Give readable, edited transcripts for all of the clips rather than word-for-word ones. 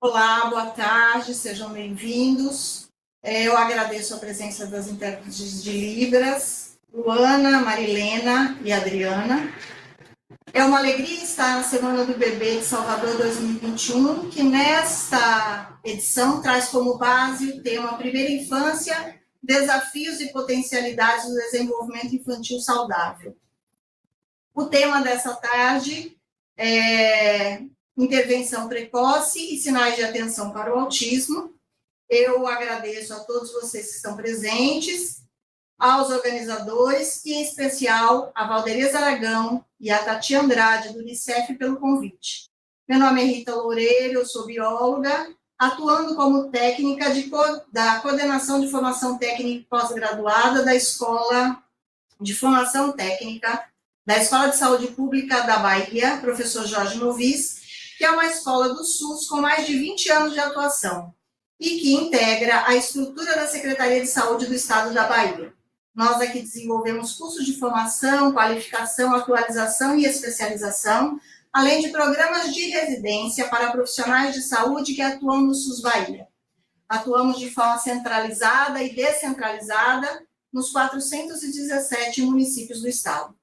Olá, boa tarde, sejam bem-vindos. Eu agradeço a presença das intérpretes de Libras, Luana, Marilena e Adriana. É uma alegria estar na Semana do Bebê de Salvador 2021, que nesta edição traz como base o tema Primeira Infância, Desafios e Potencialidades do Desenvolvimento Infantil Saudável. O tema dessa tarde é intervenção precoce e sinais de atenção para o autismo. Eu agradeço a todos vocês que estão presentes, aos organizadores e, em especial, a Valdereza Aragão e a Tati Andrade, do Unicef, pelo convite. Meu nome é Rita Loureiro, eu sou bióloga, atuando como técnica da Coordenação de Formação Técnica Pós-Graduada da Escola de Formação Técnica da Escola de Saúde Pública da Bahia, professor Jorge Novis, que é uma escola do SUS com mais de 20 anos de atuação e que integra a estrutura da Secretaria de Saúde do Estado da Bahia. Nós aqui desenvolvemos cursos de formação, qualificação, atualização e especialização, além de programas de residência para profissionais de saúde que atuam no SUS Bahia. Atuamos de forma centralizada e descentralizada nos 417 municípios do estado.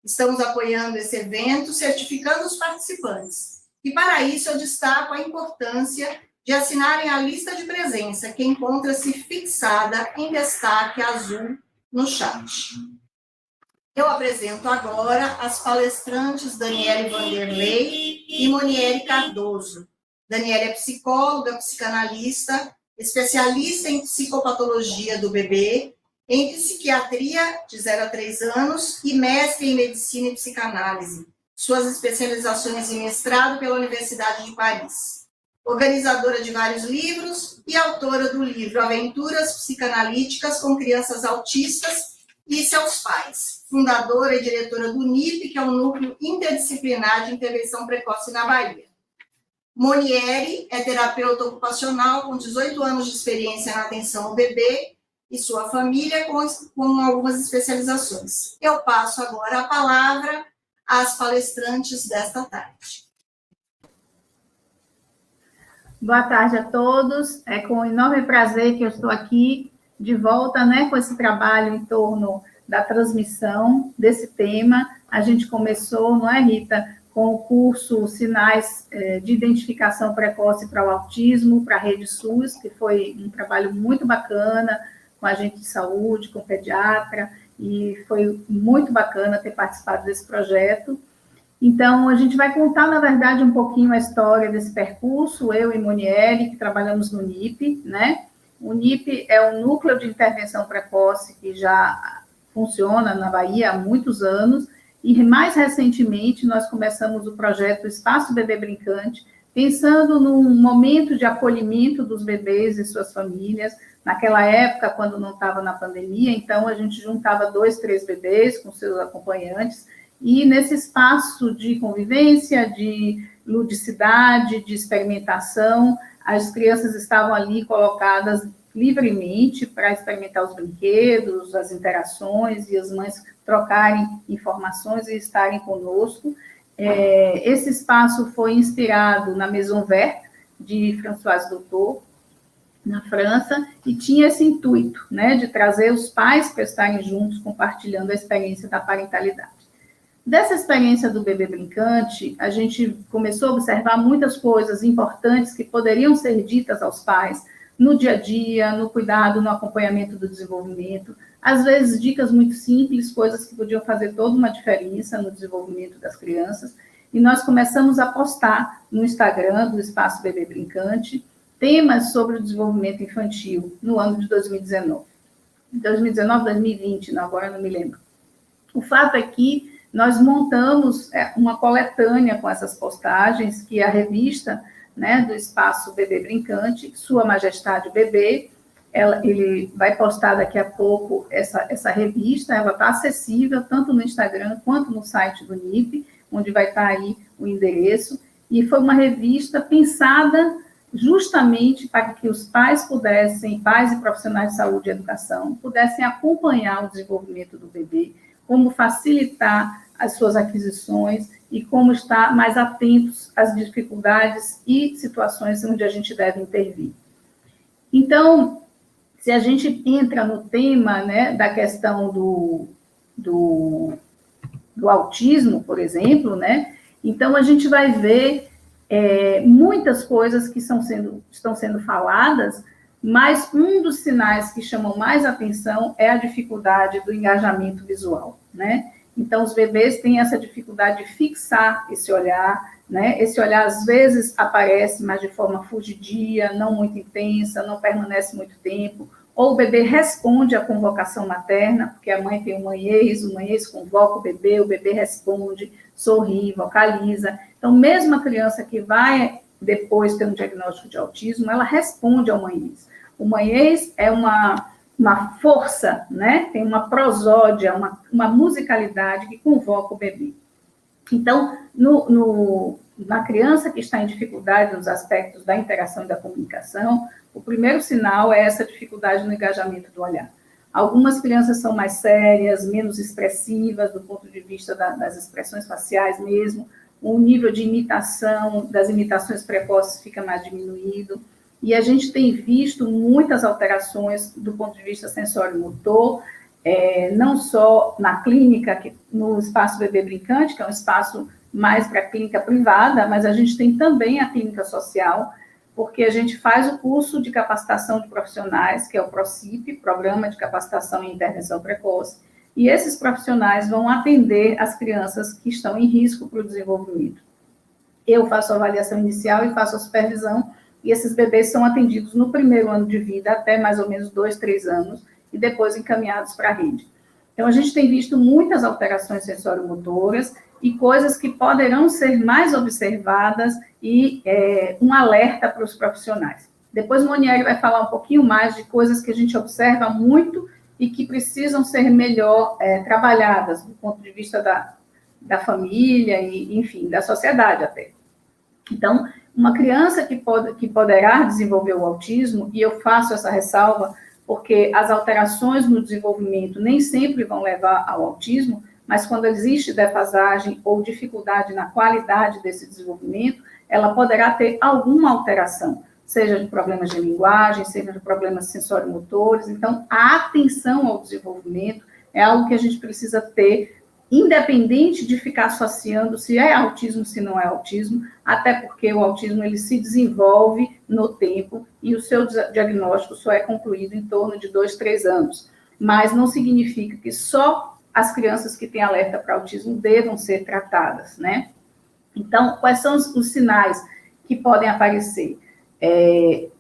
Estamos apoiando esse evento, certificando os participantes. E, para isso, eu destaco a importância de assinarem a lista de presença, que encontra-se fixada em destaque azul no chat. Eu apresento agora as palestrantes Daniele Vanderlei e Moniere Cardoso. Daniele é psicóloga, psicanalista, especialista em psicopatologia do bebê, em psiquiatria de 0 a 3 anos e mestre em medicina e psicanálise. Suas especializações em mestrado pela Universidade de Paris. Organizadora de vários livros e autora do livro Aventuras Psicanalíticas com Crianças Autistas e Seus Pais. Fundadora e diretora do NIP, que é o Núcleo Interdisciplinar de Intervenção Precoce na Bahia. Moniere é terapeuta ocupacional com 18 anos de experiência na atenção ao bebê e sua família, com algumas especializações. Eu passo agora a palavra às palestrantes desta tarde. Boa tarde a todos. É com enorme prazer que eu estou aqui de volta, com esse trabalho em torno da transmissão desse tema. A gente começou, não é, Rita, com o curso Sinais de Identificação Precoce para o Autismo, para a Rede SUS, que foi um trabalho muito bacana, com agente de saúde, com pediatra, e foi muito bacana ter participado desse projeto. Então, a gente vai contar, na verdade, um pouquinho a história desse percurso, eu e Moniere, que trabalhamos no NIP, O NIP é um núcleo de intervenção precoce que já funciona na Bahia há muitos anos, e mais recentemente nós começamos o projeto Espaço Bebê Brincante, pensando num momento de acolhimento dos bebês e suas famílias. Naquela época, quando não estava na pandemia, então a gente juntava 2, 3 bebês com seus acompanhantes, e nesse espaço de convivência, de ludicidade, de experimentação, as crianças estavam ali colocadas livremente para experimentar os brinquedos, as interações, e as mães trocarem informações e estarem conosco. Esse espaço foi inspirado na Maison Verte, de Françoise Doutor, na França, e tinha esse intuito, de trazer os pais para estarem juntos, compartilhando a experiência da parentalidade. Dessa experiência do bebê brincante, a gente começou a observar muitas coisas importantes que poderiam ser ditas aos pais no dia a dia, no cuidado, no acompanhamento do desenvolvimento, às vezes dicas muito simples, coisas que podiam fazer toda uma diferença no desenvolvimento das crianças, e nós começamos a postar no Instagram do Espaço Bebê Brincante temas sobre o desenvolvimento infantil no ano de 2019. 2020, agora não me lembro. O fato é que nós montamos uma coletânea com essas postagens, que é a revista do Espaço Bebê Brincante, Sua Majestade Bebê. Ele vai postar daqui a pouco essa revista, ela está acessível tanto no Instagram quanto no site do NIP, onde vai estar aí o endereço, e foi uma revista pensada justamente para que os pais e profissionais de saúde e educação, pudessem acompanhar o desenvolvimento do bebê, como facilitar as suas aquisições e como estar mais atentos às dificuldades e situações onde a gente deve intervir. Então, se a gente entra no tema, né, da questão do autismo, por exemplo, né, então a gente vai ver muitas coisas que estão sendo faladas, mas um dos sinais que chamam mais atenção é a dificuldade do engajamento visual, né? Então, os bebês têm essa dificuldade de fixar esse olhar, né? Esse olhar, às vezes, aparece, mas de forma fugidia, não muito intensa, não permanece muito tempo, ou o bebê responde à convocação materna, porque a mãe tem o manhês convoca o bebê responde, sorri, vocaliza. Então, mesmo a criança que vai depois ter um diagnóstico de autismo, ela responde ao manhês. O manhês é uma força, né? Tem uma prosódia, uma musicalidade que convoca o bebê. Então, na criança que está em dificuldade nos aspectos da interação e da comunicação, o primeiro sinal é essa dificuldade no engajamento do olhar. Algumas crianças são mais sérias, menos expressivas, do ponto de vista das expressões faciais mesmo, o nível de imitação, das imitações precoces fica mais diminuído, e a gente tem visto muitas alterações do ponto de vista sensório-motor, não só na clínica, no espaço bebê brincante, que é um espaço mais para a clínica privada, mas a gente tem também a clínica social, porque a gente faz o curso de capacitação de profissionais, que é o PROCIP, Programa de Capacitação e Intervenção Precoce, e esses profissionais vão atender as crianças que estão em risco para o desenvolvimento. Eu faço a avaliação inicial e faço a supervisão, e esses bebês são atendidos no primeiro ano de vida, até mais ou menos 2, 3 anos, e depois encaminhados para a rede. Então, a gente tem visto muitas alterações sensório-motoras e coisas que poderão ser mais observadas e um alerta para os profissionais. Depois, Monieri vai falar um pouquinho mais de coisas que a gente observa muito e que precisam ser melhor trabalhadas, do ponto de vista da família e, enfim, da sociedade até. Então, uma criança que poderá desenvolver o autismo, e eu faço essa ressalva porque as alterações no desenvolvimento nem sempre vão levar ao autismo, mas quando existe defasagem ou dificuldade na qualidade desse desenvolvimento, ela poderá ter alguma alteração, seja de problemas de linguagem, seja de problemas sensório-motores. Então, a atenção ao desenvolvimento é algo que a gente precisa ter, independente de ficar associando se é autismo, se não é autismo, até porque o autismo ele se desenvolve no tempo e o seu diagnóstico só é concluído em torno de 2, 3 anos. Mas não significa que só as crianças que têm alerta para autismo devam ser tratadas, né? Então, quais são os sinais que podem aparecer?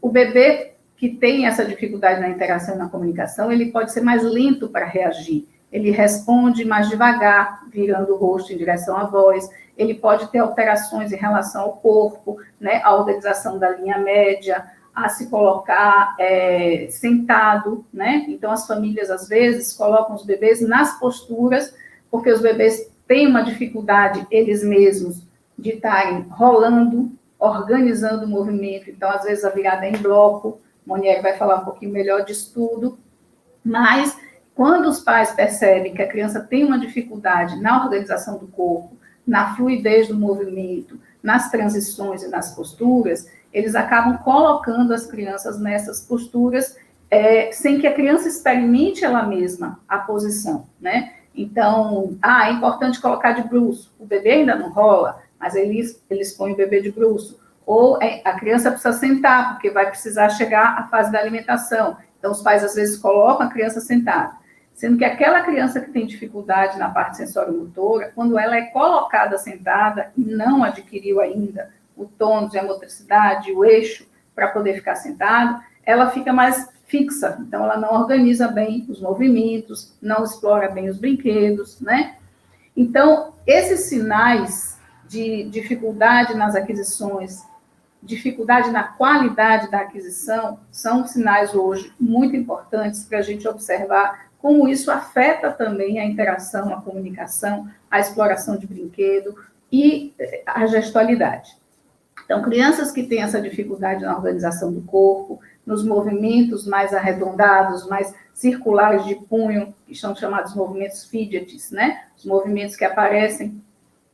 O bebê que tem essa dificuldade na interação e na comunicação, ele pode ser mais lento para reagir. Ele responde mais devagar, virando o rosto em direção à voz. Ele pode ter alterações em relação ao corpo, né, a organização da linha média, a se colocar sentado, né? Então, as famílias, às vezes, colocam os bebês nas posturas, porque os bebês têm uma dificuldade, eles mesmos, de estarem rolando, organizando o movimento. Então, às vezes, a virada é em bloco. Monieri vai falar um pouquinho melhor disso tudo. Mas, quando os pais percebem que a criança tem uma dificuldade na organização do corpo, na fluidez do movimento, nas transições e nas posturas, eles acabam colocando as crianças nessas posturas sem que a criança experimente ela mesma a posição, né? Então, é importante colocar de bruço. O bebê ainda não rola, mas eles põem o bebê de bruço. Ou a criança precisa sentar, porque vai precisar chegar à fase da alimentação. Então, os pais, às vezes, colocam a criança sentada. Sendo que aquela criança que tem dificuldade na parte sensório-motora, quando ela é colocada sentada e não adquiriu ainda o tônus e a motricidade, o eixo, para poder ficar sentado, ela fica mais fixa. Então, ela não organiza bem os movimentos, não explora bem os brinquedos, né? Então, esses sinais de dificuldade nas aquisições, dificuldade na qualidade da aquisição, são sinais hoje muito importantes para a gente observar como isso afeta também a interação, a comunicação, a exploração de brinquedo e a gestualidade. Então, crianças que têm essa dificuldade na organização do corpo, nos movimentos mais arredondados, mais circulares de punho, que são chamados movimentos fidgets, né? Os movimentos que aparecem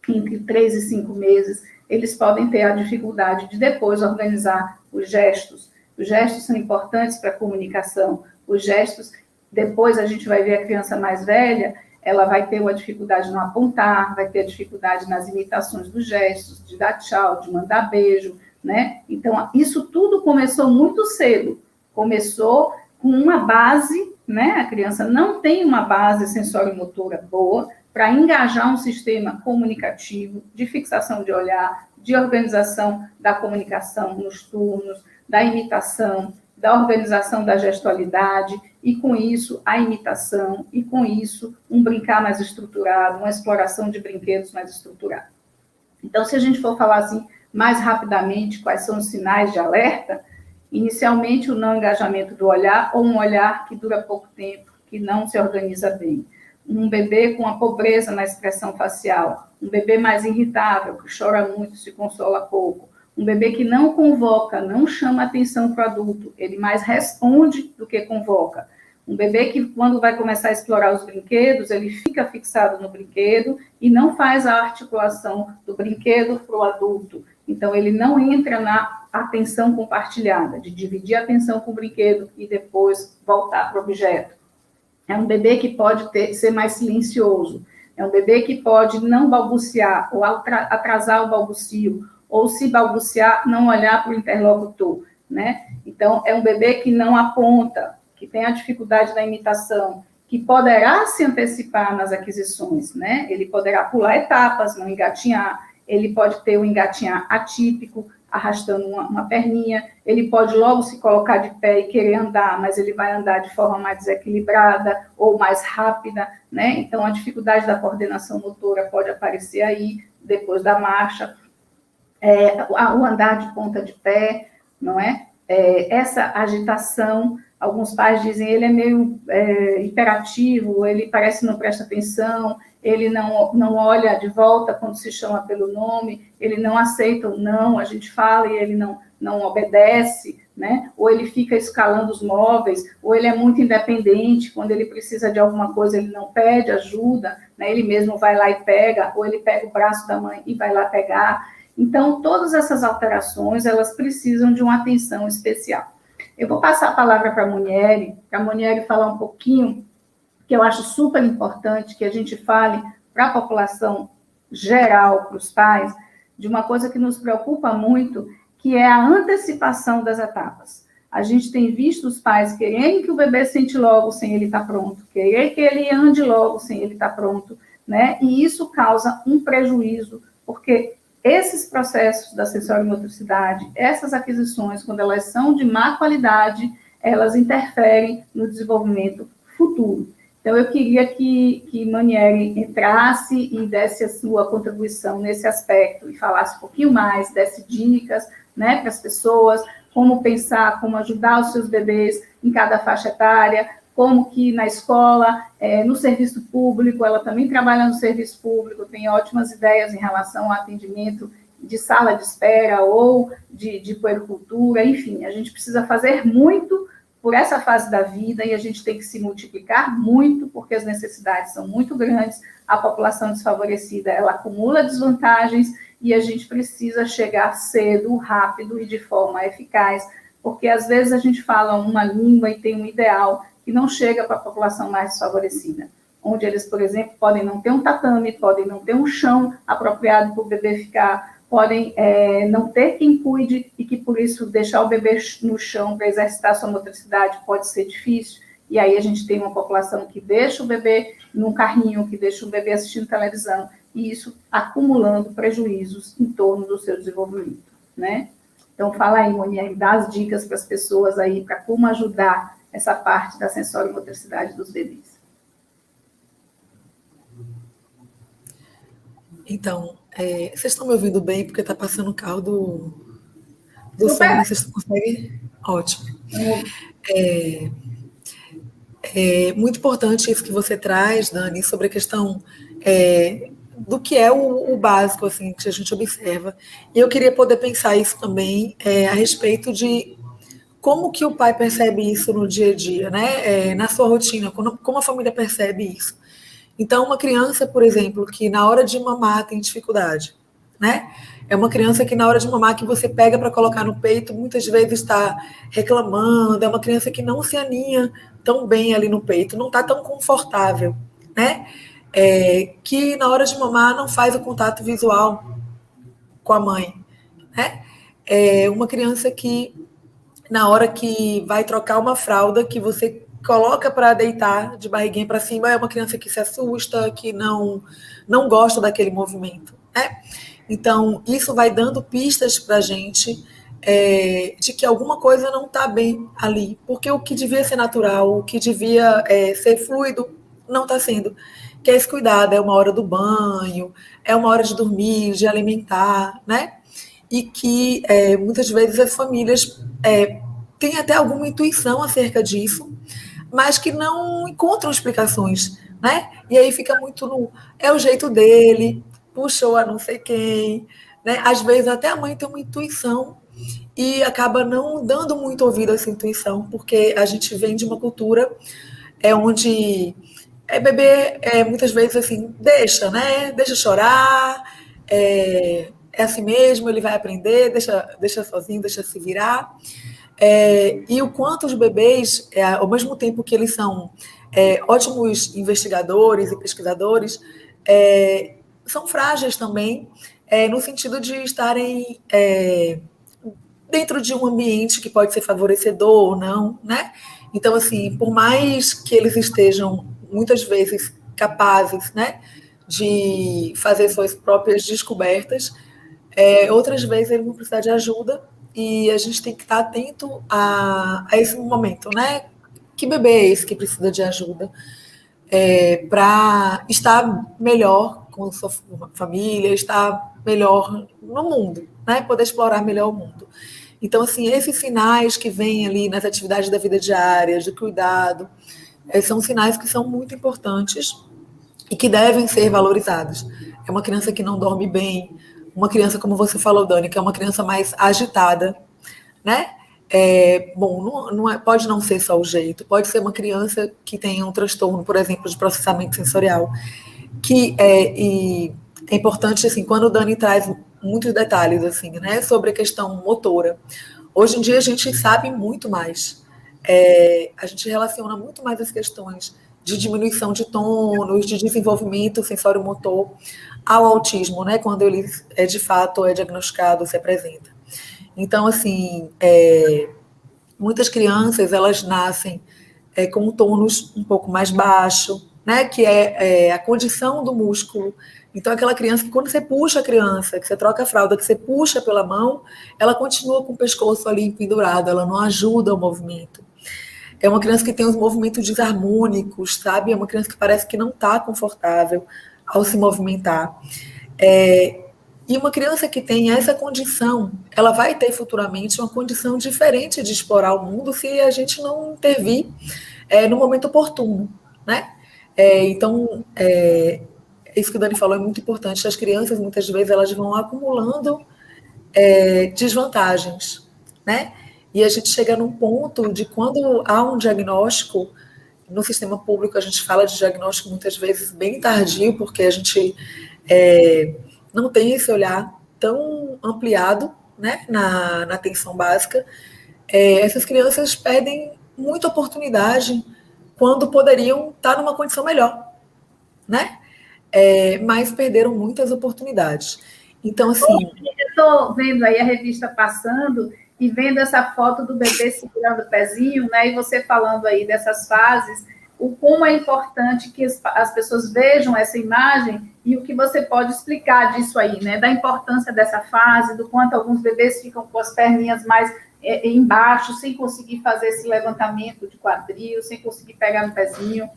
entre 3 e 5 meses, eles podem ter a dificuldade de depois organizar os gestos. Os gestos são importantes para a comunicação. Os gestos, depois a gente vai ver a criança mais velha, ela vai ter uma dificuldade no apontar, vai ter dificuldade nas imitações dos gestos, de dar tchau, de mandar beijo, né? Então, isso tudo começou muito cedo. Começou com uma base, né? A criança não tem uma base sensório-motora boa para engajar um sistema comunicativo, de fixação de olhar, de organização da comunicação nos turnos, da imitação, da organização da gestualidade, e com isso a imitação, e com isso um brincar mais estruturado, uma exploração de brinquedos mais estruturada. Então, se a gente for falar assim mais rapidamente quais são os sinais de alerta, inicialmente o não engajamento do olhar, ou um olhar que dura pouco tempo, que não se organiza bem. Um bebê com a pobreza na expressão facial, um bebê mais irritável, que chora muito, se consola pouco, um bebê que não convoca, não chama atenção para o adulto, ele mais responde do que convoca. Um bebê que, quando vai começar a explorar os brinquedos, ele fica fixado no brinquedo e não faz a articulação do brinquedo para o adulto. Então, ele não entra na atenção compartilhada, de dividir a atenção com o brinquedo e depois voltar para o objeto. É um bebê que pode ser mais silencioso. É um bebê que pode não balbuciar ou atrasar o balbucio, ou se balbuciar, não olhar para o interlocutor, né? Então, é um bebê que não aponta, que tem a dificuldade da imitação, que poderá se antecipar nas aquisições, né? Ele poderá pular etapas, não engatinhar, ele pode ter um engatinhar atípico, arrastando uma perninha, ele pode logo se colocar de pé e querer andar, mas ele vai andar de forma mais desequilibrada ou mais rápida, né? Então, a dificuldade da coordenação motora pode aparecer aí, depois da marcha, o andar de ponta de pé, não é? Essa agitação, alguns pais dizem, ele é meio hiperativo, ele parece não presta atenção, ele não olha de volta quando se chama pelo nome, ele não aceita o não, a gente fala e ele não obedece, né? Ou ele fica escalando os móveis, ou ele é muito independente, quando ele precisa de alguma coisa ele não pede ajuda, né? Ele mesmo vai lá e pega, ou ele pega o braço da mãe e vai lá pegar. Então, todas essas alterações, elas precisam de uma atenção especial. Eu vou passar a palavra para a Monieri falar um pouquinho, que eu acho super importante que a gente fale para a população geral, para os pais, de uma coisa que nos preocupa muito, que é a antecipação das etapas. A gente tem visto os pais querendo que o bebê sente logo sem ele estar pronto, querer que ele ande logo sem ele estar pronto, né? E isso causa um prejuízo, porque esses processos da sensorimotricidade, essas aquisições, quando elas são de má qualidade, elas interferem no desenvolvimento futuro. Então, eu queria que Monieri entrasse e desse a sua contribuição nesse aspecto, e falasse um pouquinho mais, desse dicas, né, para as pessoas, como pensar, como ajudar os seus bebês em cada faixa etária, como que na escola, no serviço público, ela também trabalha no serviço público, tem ótimas ideias em relação ao atendimento de sala de espera ou de puericultura, enfim, a gente precisa fazer muito por essa fase da vida e a gente tem que se multiplicar muito, porque as necessidades são muito grandes, a população desfavorecida, ela acumula desvantagens e a gente precisa chegar cedo, rápido e de forma eficaz, porque às vezes a gente fala uma língua e tem um ideal que não chega para a população mais desfavorecida, onde eles, por exemplo, podem não ter um tatame, podem não ter um chão apropriado para o bebê ficar, podem não ter quem cuide e que, por isso, deixar o bebê no chão para exercitar sua motricidade pode ser difícil, e aí a gente tem uma população que deixa o bebê num carrinho, que deixa o bebê assistindo televisão, e isso acumulando prejuízos em torno do seu desenvolvimento, né? Então, fala aí, Monieri, dá as dicas para as pessoas aí, para como ajudar essa parte da sensorimotricidade dos bebês. Então, vocês estão me ouvindo bem? Porque está passando o carro do som, né? Vocês conseguem? Ótimo. É muito importante isso que você traz, Dani, sobre a questão do que é o básico, assim, que a gente observa. E eu queria poder pensar isso também a respeito de como que o pai percebe isso no dia a dia, né? Na sua rotina, como a família percebe isso? Então, uma criança, por exemplo, que na hora de mamar tem dificuldade, né? É uma criança que na hora de mamar que você pega para colocar no peito, muitas vezes está reclamando, é uma criança que não se aninha tão bem ali no peito, não está tão confortável, né? Que na hora de mamar não faz o contato visual com a mãe, né? É uma criança que na hora que vai trocar uma fralda, que você coloca para deitar de barriguinha para cima, é uma criança que se assusta, que não gosta daquele movimento, né? Então, isso vai dando pistas para a gente de que alguma coisa não está bem ali, porque o que devia ser natural, o que devia ser fluido, não está sendo. Que é esse cuidado, é uma hora do banho, é uma hora de dormir, de alimentar, né? E que muitas vezes as famílias têm até alguma intuição acerca disso, mas que não encontram explicações, né? E aí fica muito é o jeito dele, puxou a não sei quem, né? Às vezes até a mãe tem uma intuição e acaba não dando muito ouvido a essa intuição, porque a gente vem de uma cultura onde bebê muitas vezes assim, deixa, né? Deixa chorar, é assim mesmo, ele vai aprender, deixa sozinho, deixa se virar. E o quanto os bebês, ao mesmo tempo que eles são ótimos investigadores e pesquisadores, são frágeis também, no sentido de estarem dentro de um ambiente que pode ser favorecedor ou não, né? Então, assim, por mais que eles estejam, muitas vezes, capazes, né, de fazer suas próprias descobertas, outras vezes ele vão precisar de ajuda e a gente tem que estar atento a esse momento, né? Que bebê é esse que precisa de ajuda para estar melhor com sua família, estar melhor no mundo, né? Poder explorar melhor o mundo. Então, assim, esses sinais que vêm ali nas atividades da vida diária, de cuidado, são sinais que são muito importantes e que devem ser valorizados. É uma criança que não dorme bem, uma criança, como você falou, Dani, que é uma criança mais agitada, né? Bom, pode não ser só o jeito, pode ser uma criança que tem um transtorno, por exemplo, de processamento sensorial, e é importante, assim, quando o Dani traz muitos detalhes, assim, né, sobre a questão motora. Hoje em dia a gente sabe muito mais, a gente relaciona muito mais as questões de diminuição de tônus, de desenvolvimento sensório-motor ao autismo, né, quando ele de fato é diagnosticado, se apresenta. Então, assim, muitas crianças, elas nascem com um tônus um pouco mais baixo, né, que é a condição do músculo. Então, aquela criança que quando você puxa a criança, que você troca a fralda, que você puxa pela mão, ela continua com o pescoço ali pendurado, ela não ajuda o movimento. É uma criança que tem os movimentos desarmônicos, sabe? É uma criança que parece que não está confortável ao se movimentar. E uma criança que tem essa condição, ela vai ter futuramente uma condição diferente de explorar o mundo se a gente não intervir no momento oportuno, né? Então, isso que o Dani falou é muito importante. As crianças, muitas vezes, elas vão acumulando desvantagens, né? E a gente chega num ponto de quando há um diagnóstico, no sistema público a gente fala de diagnóstico muitas vezes bem tardio, porque a gente não tem esse olhar tão ampliado, né, na atenção básica. Essas crianças perdem muita oportunidade quando poderiam estar numa condição melhor, né? Mas perderam muitas oportunidades. Então, assim... Eu estou vendo aí a revista passando e vendo essa foto do bebê segurando o pezinho, né? E você falando aí dessas fases, o como é importante que as pessoas vejam essa imagem e o que você pode explicar disso aí, né? Da importância dessa fase, do quanto alguns bebês ficam com as perninhas mais embaixo, sem conseguir fazer esse levantamento de quadril, sem conseguir pegar no pezinho.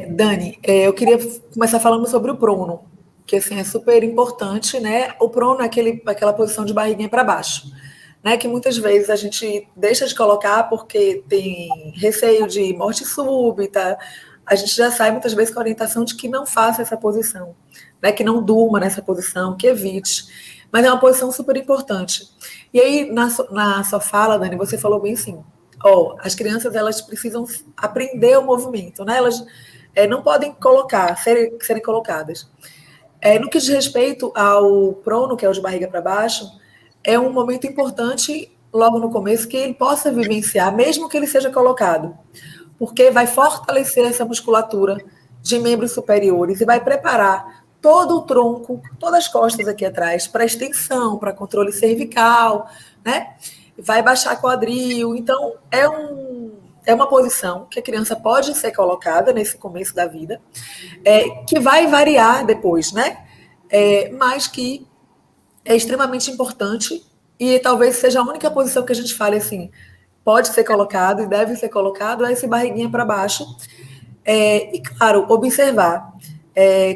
Dani, eu queria começar falando sobre o prono, que assim, é super importante, né? O prono é aquela posição de barriguinha para baixo, né? Que muitas vezes a gente deixa de colocar porque tem receio de morte súbita. A gente já sai muitas vezes com a orientação de que não faça essa posição, né, que não durma nessa posição, que evite. Mas é uma posição super importante. E aí, na sua fala, Dani, você falou bem assim, as crianças, elas precisam aprender o movimento, né? Elas não podem serem colocadas. No que diz respeito ao prono, que é o de barriga para baixo, é um momento importante, logo no começo, que ele possa vivenciar, mesmo que ele seja colocado, porque vai fortalecer essa musculatura de membros superiores e vai preparar todo o tronco, todas as costas aqui atrás, para extensão, para controle cervical, né? Vai baixar quadril. Então, é uma posição que a criança pode ser colocada nesse começo da vida, que vai variar depois, né? Mas que é extremamente importante e talvez seja a única posição que a gente fale assim, pode ser colocado e deve ser colocado, é esse barriguinha para baixo. E, claro, observar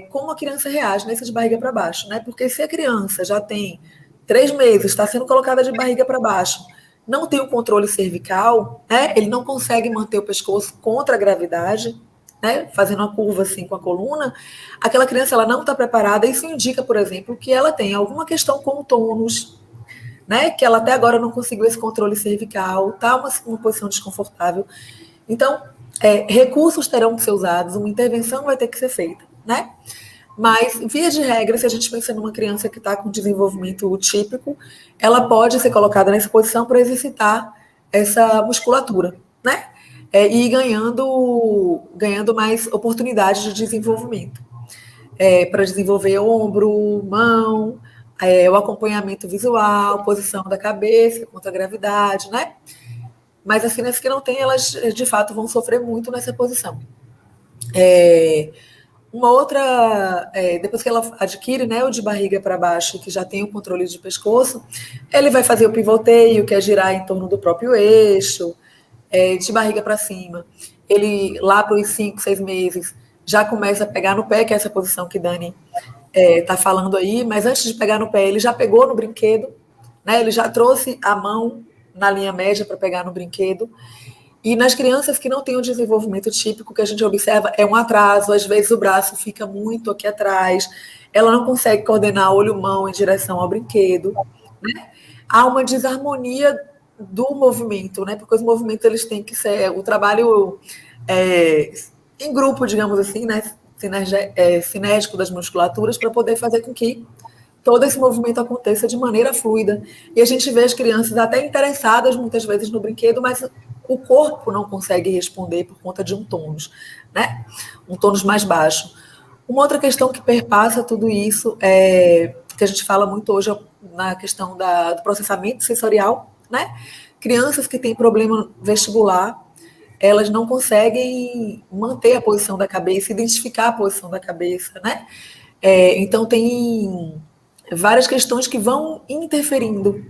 como a criança reage nesse de barriga para baixo, né? Porque se a criança já tem 3 meses, está sendo colocada de barriga para baixo, não tem o controle cervical, né? Ele não consegue manter o pescoço contra a gravidade, né? Fazendo uma curva assim com a coluna, aquela criança ela não está preparada. Isso indica, por exemplo, que ela tem alguma questão com o tônus, né? Que ela até agora não conseguiu esse controle cervical, está uma posição desconfortável. Então, recursos terão que ser usados, uma intervenção vai ter que ser feita, né? Mas, via de regra, se a gente pensa numa criança que está com desenvolvimento típico, ela pode ser colocada nessa posição para exercitar essa musculatura, né? E ir ganhando mais oportunidades de desenvolvimento. Para desenvolver ombro, mão, o acompanhamento visual, posição da cabeça contra a gravidade, né? Mas as crianças que não têm, elas de fato vão sofrer muito nessa posição. Uma outra, depois que ela adquire, né, o de barriga para baixo, que já tem o controle de pescoço, ele vai fazer o pivoteio, que é girar em torno do próprio eixo, de barriga para cima. Ele, lá para os 5, 6 meses, já começa a pegar no pé, que é essa posição que Dani está falando aí, mas antes de pegar no pé, ele já pegou no brinquedo, né, ele já trouxe a mão na linha média para pegar no brinquedo. E nas crianças que não têm o desenvolvimento típico, que a gente observa é um atraso, às vezes o braço fica muito aqui atrás, ela não consegue coordenar olho-mão em direção ao brinquedo, né? Há uma desarmonia do movimento, né? Porque os movimentos eles têm que ser o trabalho em grupo, digamos assim, né? Sinérgico das musculaturas para poder fazer com que todo esse movimento aconteça de maneira fluida. E a gente vê as crianças até interessadas muitas vezes no brinquedo, mas o corpo não consegue responder por conta de um tônus, né? Um tônus mais baixo. Uma outra questão que perpassa tudo isso que a gente fala muito hoje na questão do processamento sensorial, né? Crianças que têm problema vestibular, elas não conseguem manter a posição da cabeça, identificar a posição da cabeça, né? Então tem várias questões que vão interferindo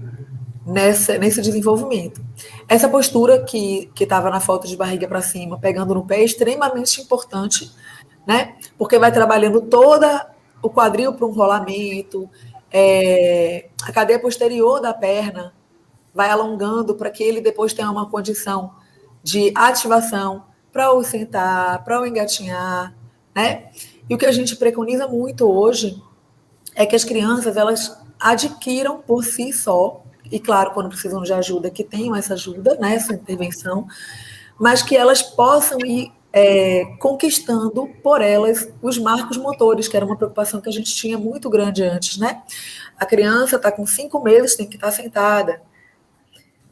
nesse desenvolvimento. Essa postura que estava na foto de barriga para cima, pegando no pé, é extremamente importante, né? Porque vai trabalhando toda o quadril para um rolamento, a cadeia posterior da perna vai alongando para que ele depois tenha uma condição de ativação para o sentar, para o engatinhar, né? E o que a gente preconiza muito hoje é que as crianças elas adquiram por si só, e claro, quando precisam de ajuda, que tenham essa ajuda, né, essa intervenção, mas que elas possam ir conquistando por elas os marcos motores, que era uma preocupação que a gente tinha muito grande antes, né? A criança está com 5 meses, tem que estar sentada.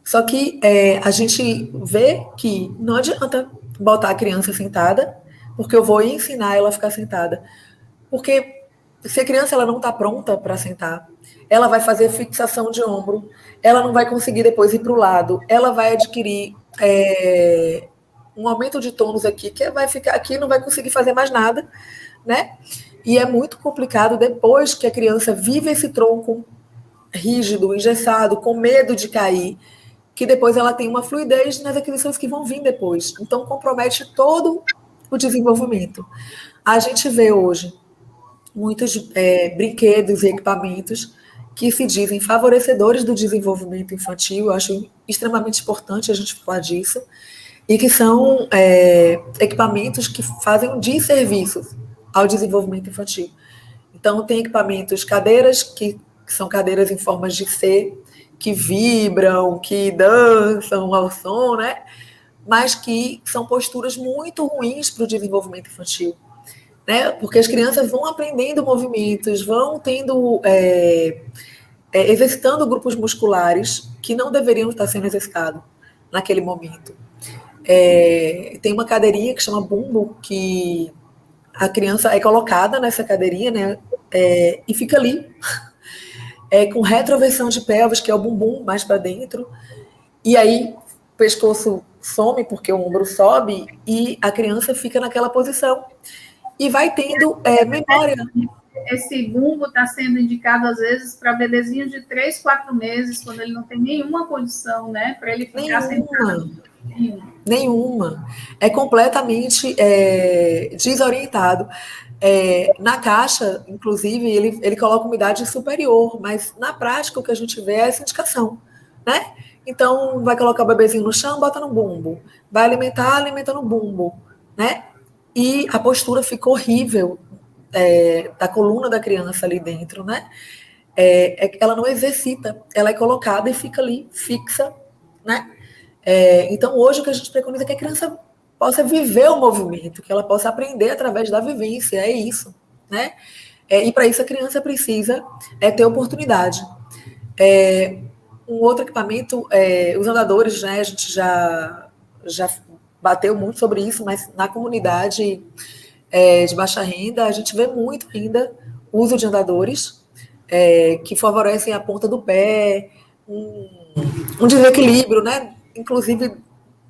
Só que a gente vê que não adianta botar a criança sentada, porque eu vou ensinar ela a ficar sentada. Porque se a criança ela não está pronta para sentar, ela vai fazer fixação de ombro, ela não vai conseguir depois ir para o lado, ela vai adquirir um aumento de tônus aqui, que vai ficar aqui, não vai conseguir fazer mais nada, né? E é muito complicado depois que a criança vive esse tronco rígido, engessado, com medo de cair, que depois ela tem uma fluidez nas aquisições que vão vir depois. Então, compromete todo o desenvolvimento. A gente vê hoje muitos brinquedos e equipamentos que se dizem favorecedores do desenvolvimento infantil. Eu acho extremamente importante a gente falar disso, e que são equipamentos que fazem um desserviço ao desenvolvimento infantil. Então, tem equipamentos, cadeiras que são cadeiras em formas de C, que vibram, que dançam ao som, né? Mas que são posturas muito ruins para o desenvolvimento infantil, né? Porque as crianças vão aprendendo movimentos, vão tendo, exercitando grupos musculares que não deveriam estar sendo exercitados naquele momento. Tem uma cadeirinha que chama bumbo, que a criança é colocada nessa cadeirinha, né? E fica ali, com retroversão de pelvis, que é o bumbum mais para dentro, e aí o pescoço some porque o ombro sobe e a criança fica naquela posição. E vai tendo memória. Esse bumbo está sendo indicado, às vezes, para bebezinho de 3, 4 meses, quando ele não tem nenhuma condição, né? Para ele ficar sentado. Nenhuma. É completamente desorientado. Na caixa, inclusive, ele coloca uma idade superior, mas na prática o que a gente vê é essa indicação, né? Então, vai colocar o bebezinho no chão, bota no bumbo. Vai alimentar, alimenta no bumbo, né? E a postura fica horrível da coluna da criança ali dentro, né? Ela não exercita, ela é colocada e fica ali, fixa, né? Então, hoje o que a gente preconiza é que a criança possa viver o movimento, que ela possa aprender através da vivência, é isso, né? E para isso a criança precisa ter oportunidade. Um outro equipamento, os andadores, né? A gente já bateu muito sobre isso, mas na comunidade de baixa renda, a gente vê muito ainda o uso de andadores que favorecem a ponta do pé, um desequilíbrio, né? Inclusive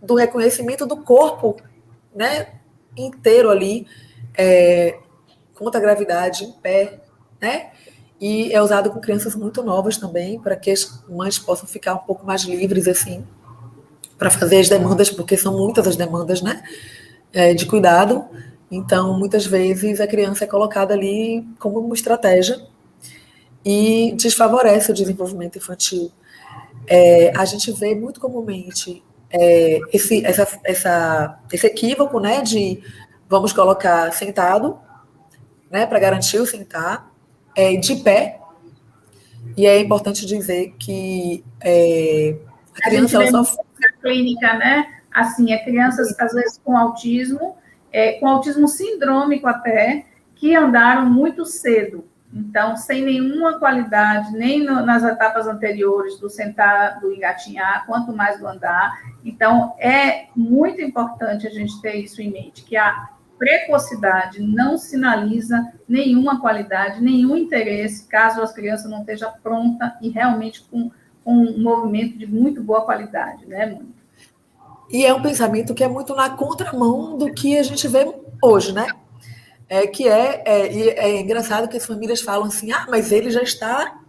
do reconhecimento do corpo, né? Inteiro ali, contra a gravidade, em pé, né? E é usado com crianças muito novas também, para que as mães possam ficar um pouco mais livres, assim, para fazer as demandas, porque são muitas as demandas, né? De cuidado. Então, muitas vezes, a criança é colocada ali como uma estratégia e desfavorece o desenvolvimento infantil. A gente vê muito comumente esse equívoco, né, de vamos colocar sentado, né, para garantir o sentar, de pé, e é importante dizer que a criança ela só... Na clínica, né, assim, crianças, às vezes, com autismo sindrômico até, que andaram muito cedo, então, sem nenhuma qualidade, nem nas etapas anteriores do sentar, do engatinhar, quanto mais do andar. Então, é muito importante a gente ter isso em mente, que a precocidade não sinaliza nenhuma qualidade, nenhum interesse, caso a criança não esteja pronta e realmente com um movimento de muito boa qualidade, né, Mônica? E é um pensamento que é muito na contramão do que a gente vê hoje, né? É engraçado que as famílias falam assim, mas ele já está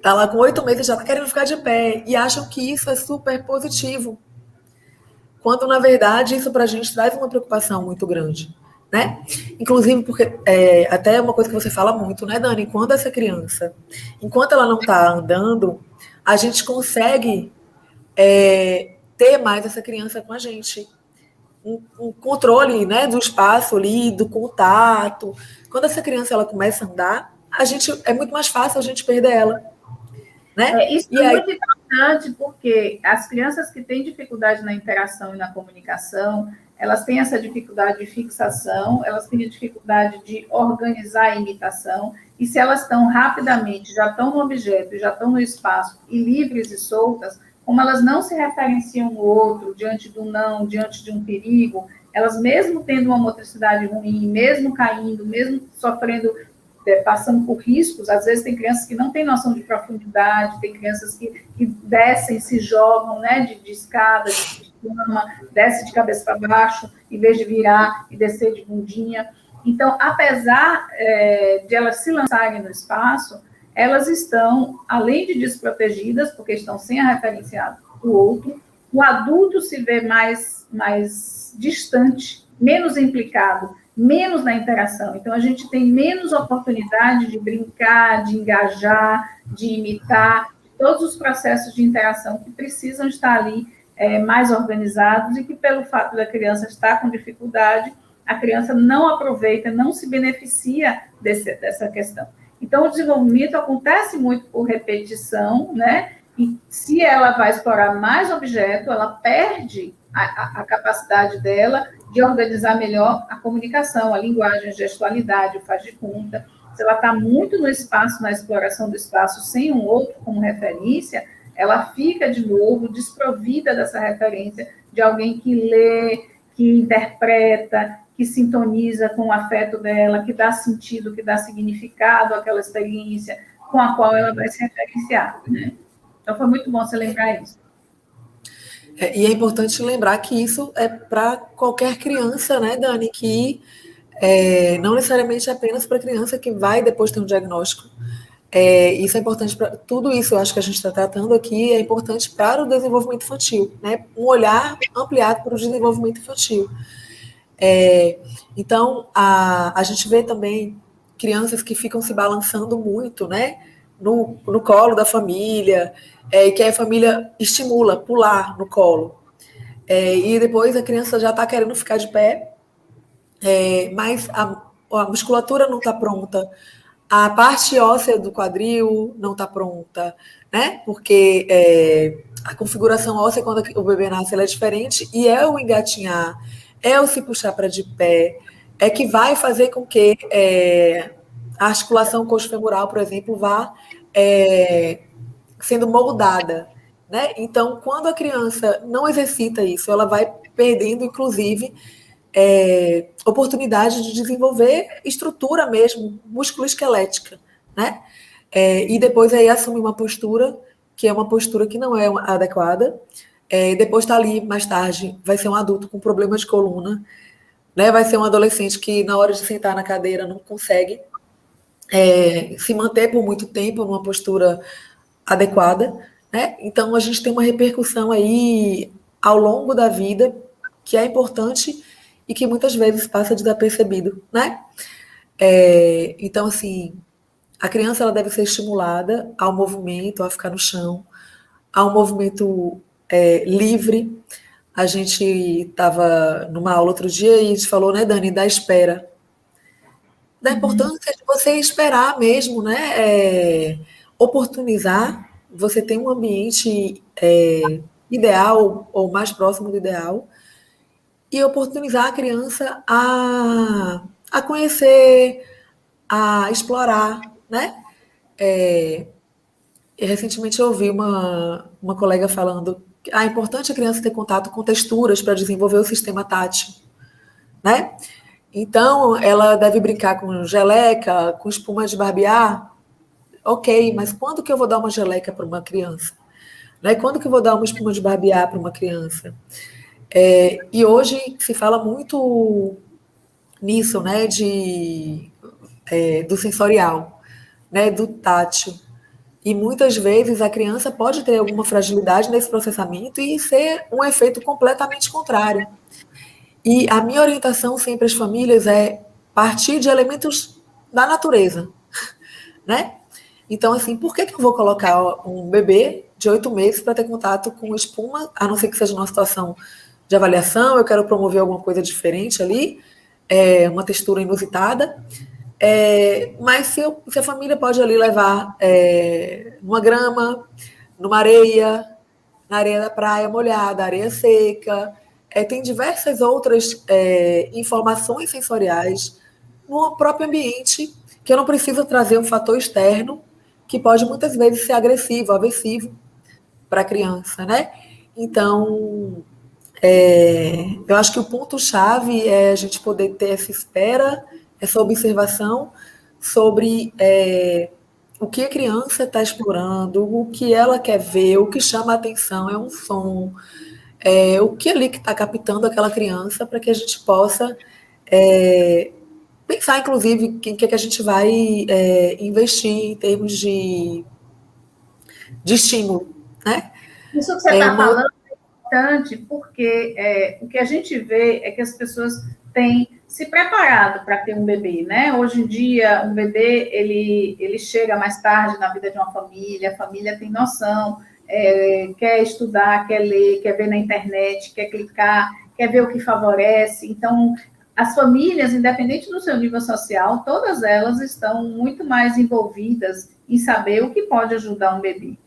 lá com 8 meses, já está querendo ficar de pé, e acham que isso é super positivo, quando, na verdade, isso para a gente traz uma preocupação muito grande, né? Inclusive, porque até uma coisa que você fala muito, né, Dani? Quando essa criança, enquanto ela não está andando, a gente consegue ter mais essa criança com a gente, um controle, né, do espaço ali, do contato. Quando essa criança ela começa a andar, é muito mais fácil a gente perder ela, né? Isso é muito importante porque as crianças que têm dificuldade na interação e na comunicação, elas têm essa dificuldade de fixação, elas têm dificuldade de organizar a imitação, e se elas estão rapidamente, já estão no objeto, já estão no espaço, e livres e soltas, como elas não se referenciam no outro, diante do não, diante de um perigo, elas mesmo tendo uma motricidade ruim, mesmo caindo, mesmo sofrendo, passando por riscos, às vezes tem crianças que não têm noção de profundidade, tem crianças que descem, se jogam, né, de escada, de cama, desce de cabeça para baixo, em vez de virar e descer de bundinha. Então, apesar de elas se lançarem no espaço, elas estão, além de desprotegidas, porque estão sem a referência do outro, o adulto se vê mais distante, menos implicado, menos na interação. Então, a gente tem menos oportunidade de brincar, de engajar, de imitar, todos os processos de interação que precisam estar ali mais organizados e que, pelo fato da criança estar com dificuldade, a criança não aproveita, não se beneficia dessa questão. Então, o desenvolvimento acontece muito por repetição, né? E se ela vai explorar mais objeto, ela perde a capacidade dela de organizar melhor a comunicação, a linguagem, a gestualidade, o faz de conta. Se ela está muito no espaço, na exploração do espaço, sem um outro como referência, ela fica, de novo, desprovida dessa referência de alguém que lê, que interpreta, que sintoniza com o afeto dela, que dá sentido, que dá significado àquela experiência com a qual ela vai se referenciar, né? Então, foi muito bom você lembrar isso. E é importante lembrar que isso é para qualquer criança, né, Dani, que não necessariamente apenas para a criança que vai depois ter um diagnóstico. Isso é importante para tudo isso, eu acho que a gente está tratando aqui, é importante para o desenvolvimento infantil, né? Um olhar ampliado para o desenvolvimento infantil. Então, a gente vê também crianças que ficam se balançando muito, né? No colo da família, que a família estimula pular no colo. E depois a criança já está querendo ficar de pé, mas a musculatura não está pronta, a parte óssea do quadril não está pronta, né? Porque a configuração óssea, quando o bebê nasce, ela é diferente, e é o engatinhar, é o se puxar para de pé, é que vai fazer com que a articulação coxofemoral, por exemplo, vá sendo moldada, né? Então, quando a criança não exercita isso, ela vai perdendo, inclusive, oportunidade de desenvolver estrutura mesmo, músculo-esquelética, né? E depois aí assume uma postura que é uma postura que não é adequada. Depois está ali, mais tarde, vai ser um adulto com problema de coluna, né? Vai ser um adolescente que, na hora de sentar na cadeira, não consegue se manter por muito tempo numa postura adequada, né? Então, a gente tem uma repercussão aí ao longo da vida que é importante e que muitas vezes passa desapercebido, né? Então, assim, a criança ela deve ser estimulada ao movimento, a ficar no chão, ao movimento livre. A gente estava numa aula outro dia e a gente falou, né, Dani, da espera. Da importância de você esperar mesmo, né? Oportunizar, você tem um ambiente ideal ou mais próximo do ideal, e oportunizar a criança a conhecer, a explorar, né? Recentemente eu ouvi uma colega falando que é importante a criança ter contato com texturas para desenvolver o sistema tátil, né? Então, ela deve brincar com geleca, com espuma de barbear. Ok, mas quando que eu vou dar uma geleca para uma criança? Né? Quando que eu vou dar uma espuma de barbear para uma criança? E hoje se fala muito nisso, né, do sensorial, né, do tátil. E muitas vezes a criança pode ter alguma fragilidade nesse processamento e ser um efeito completamente contrário. E a minha orientação sempre às famílias é partir de elementos da natureza, né? Então, assim, por que eu vou colocar um bebê de 8 meses para ter contato com espuma, a não ser que seja uma situação de avaliação, eu quero promover alguma coisa diferente ali, uma textura inusitada, mas se a família pode ali levar numa grama, numa areia, na areia da praia molhada, areia seca, tem diversas outras informações sensoriais no próprio ambiente que eu não preciso trazer um fator externo que pode muitas vezes ser agressivo, aversivo para a criança, né? Então, eu acho que o ponto-chave é a gente poder ter essa espera, essa observação sobre o que a criança está explorando, o que ela quer ver, o que chama a atenção, é um som, o que ali que está captando aquela criança, para que a gente possa pensar, inclusive, em que a gente vai investir em termos de estímulo, né? Isso que você está falando é importante, porque o que a gente vê é que as pessoas têm se preparado para ter um bebê, né? Hoje em dia, um bebê, ele chega mais tarde na vida de uma família, a família tem noção, quer estudar, quer ler, quer ver na internet, quer clicar, quer ver o que favorece. Então, as famílias, independente do seu nível social, todas elas estão muito mais envolvidas em saber o que pode ajudar um bebê.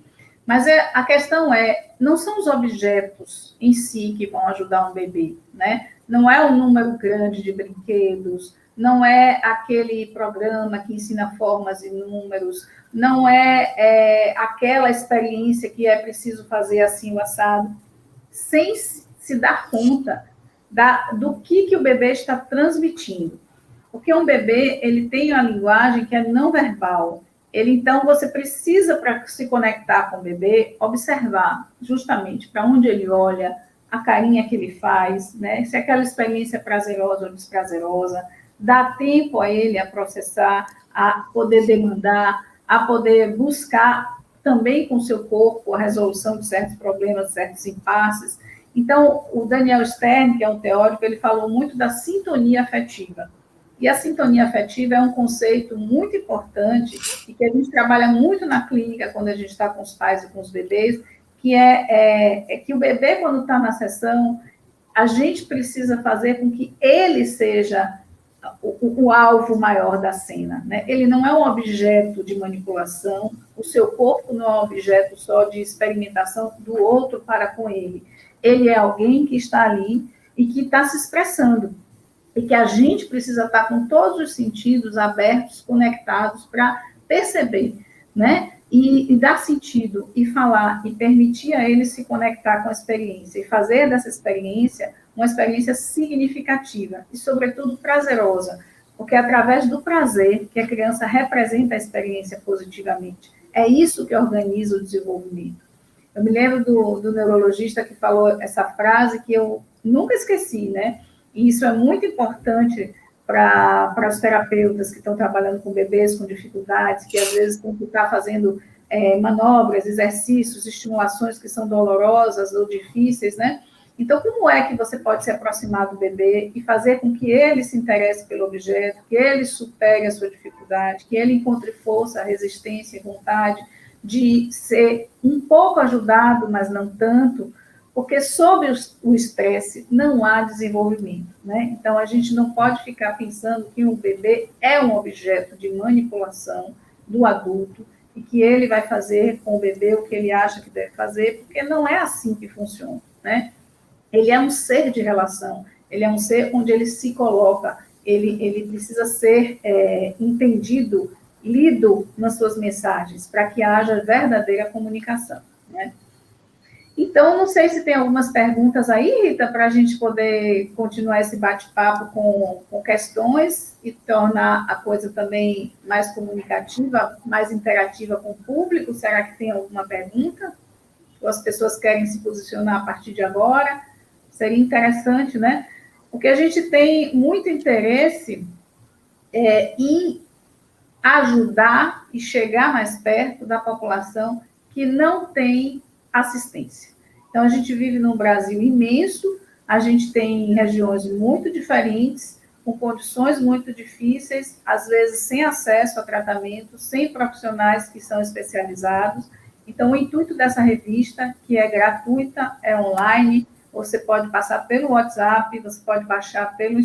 Mas a questão não são os objetos em si que vão ajudar um bebê, né? Não é um número grande de brinquedos, não é aquele programa que ensina formas e números, não é aquela experiência que é preciso fazer assim o assado, sem se dar conta do que o bebê está transmitindo. Porque um bebê, ele tem uma linguagem que é não verbal. Então, você precisa, para se conectar com o bebê, observar justamente para onde ele olha, a carinha que ele faz, né? Se aquela experiência é prazerosa ou desprazerosa, dá tempo a ele a processar, a poder demandar, a poder buscar também com o seu corpo a resolução de certos problemas, certos impasses. Então, o Daniel Stern, que é um teórico, ele falou muito da sintonia afetiva. E a sintonia afetiva é um conceito muito importante e que a gente trabalha muito na clínica quando a gente está com os pais e com os bebês, que é que o bebê, quando está na sessão, a gente precisa fazer com que ele seja o alvo maior da cena, né? Ele não é um objeto de manipulação, o seu corpo não é um objeto só de experimentação do outro para com ele. Ele é alguém que está ali e que está se expressando. E que a gente precisa estar com todos os sentidos abertos, conectados, para perceber, né? E dar sentido, e falar, e permitir a ele se conectar com a experiência, e fazer dessa experiência uma experiência significativa, e, sobretudo, prazerosa, porque é através do prazer que a criança representa a experiência positivamente. É isso que organiza o desenvolvimento. Eu me lembro do neurologista que falou essa frase que eu nunca esqueci, né? E isso é muito importante para os terapeutas que estão trabalhando com bebês com dificuldades, que às vezes têm que estar fazendo manobras, exercícios, estimulações que são dolorosas ou difíceis, né? Então, como é que você pode se aproximar do bebê e fazer com que ele se interesse pelo objeto, que ele supere a sua dificuldade, que ele encontre força, resistência e vontade de ser um pouco ajudado, mas não tanto, porque sob o estresse não há desenvolvimento, né? Então, a gente não pode ficar pensando que um bebê é um objeto de manipulação do adulto e que ele vai fazer com o bebê o que ele acha que deve fazer, porque não é assim que funciona, né? Ele é um ser de relação, ele é um ser onde ele se coloca, ele precisa ser entendido, lido nas suas mensagens, para que haja verdadeira comunicação, né? Então, não sei se tem algumas perguntas aí, Rita, para a gente poder continuar esse bate-papo com questões e tornar a coisa também mais comunicativa, mais interativa com o público. Será que tem alguma pergunta? Ou as pessoas querem se posicionar a partir de agora? Seria interessante, né? Porque a gente tem muito interesse em ajudar e chegar mais perto da população que não tem assistência. Então, a gente vive num Brasil imenso, a gente tem regiões muito diferentes, com condições muito difíceis, às vezes sem acesso a tratamento, sem profissionais que são especializados. Então, o intuito dessa revista, que é gratuita, é online, você pode passar pelo WhatsApp, você pode baixar pelo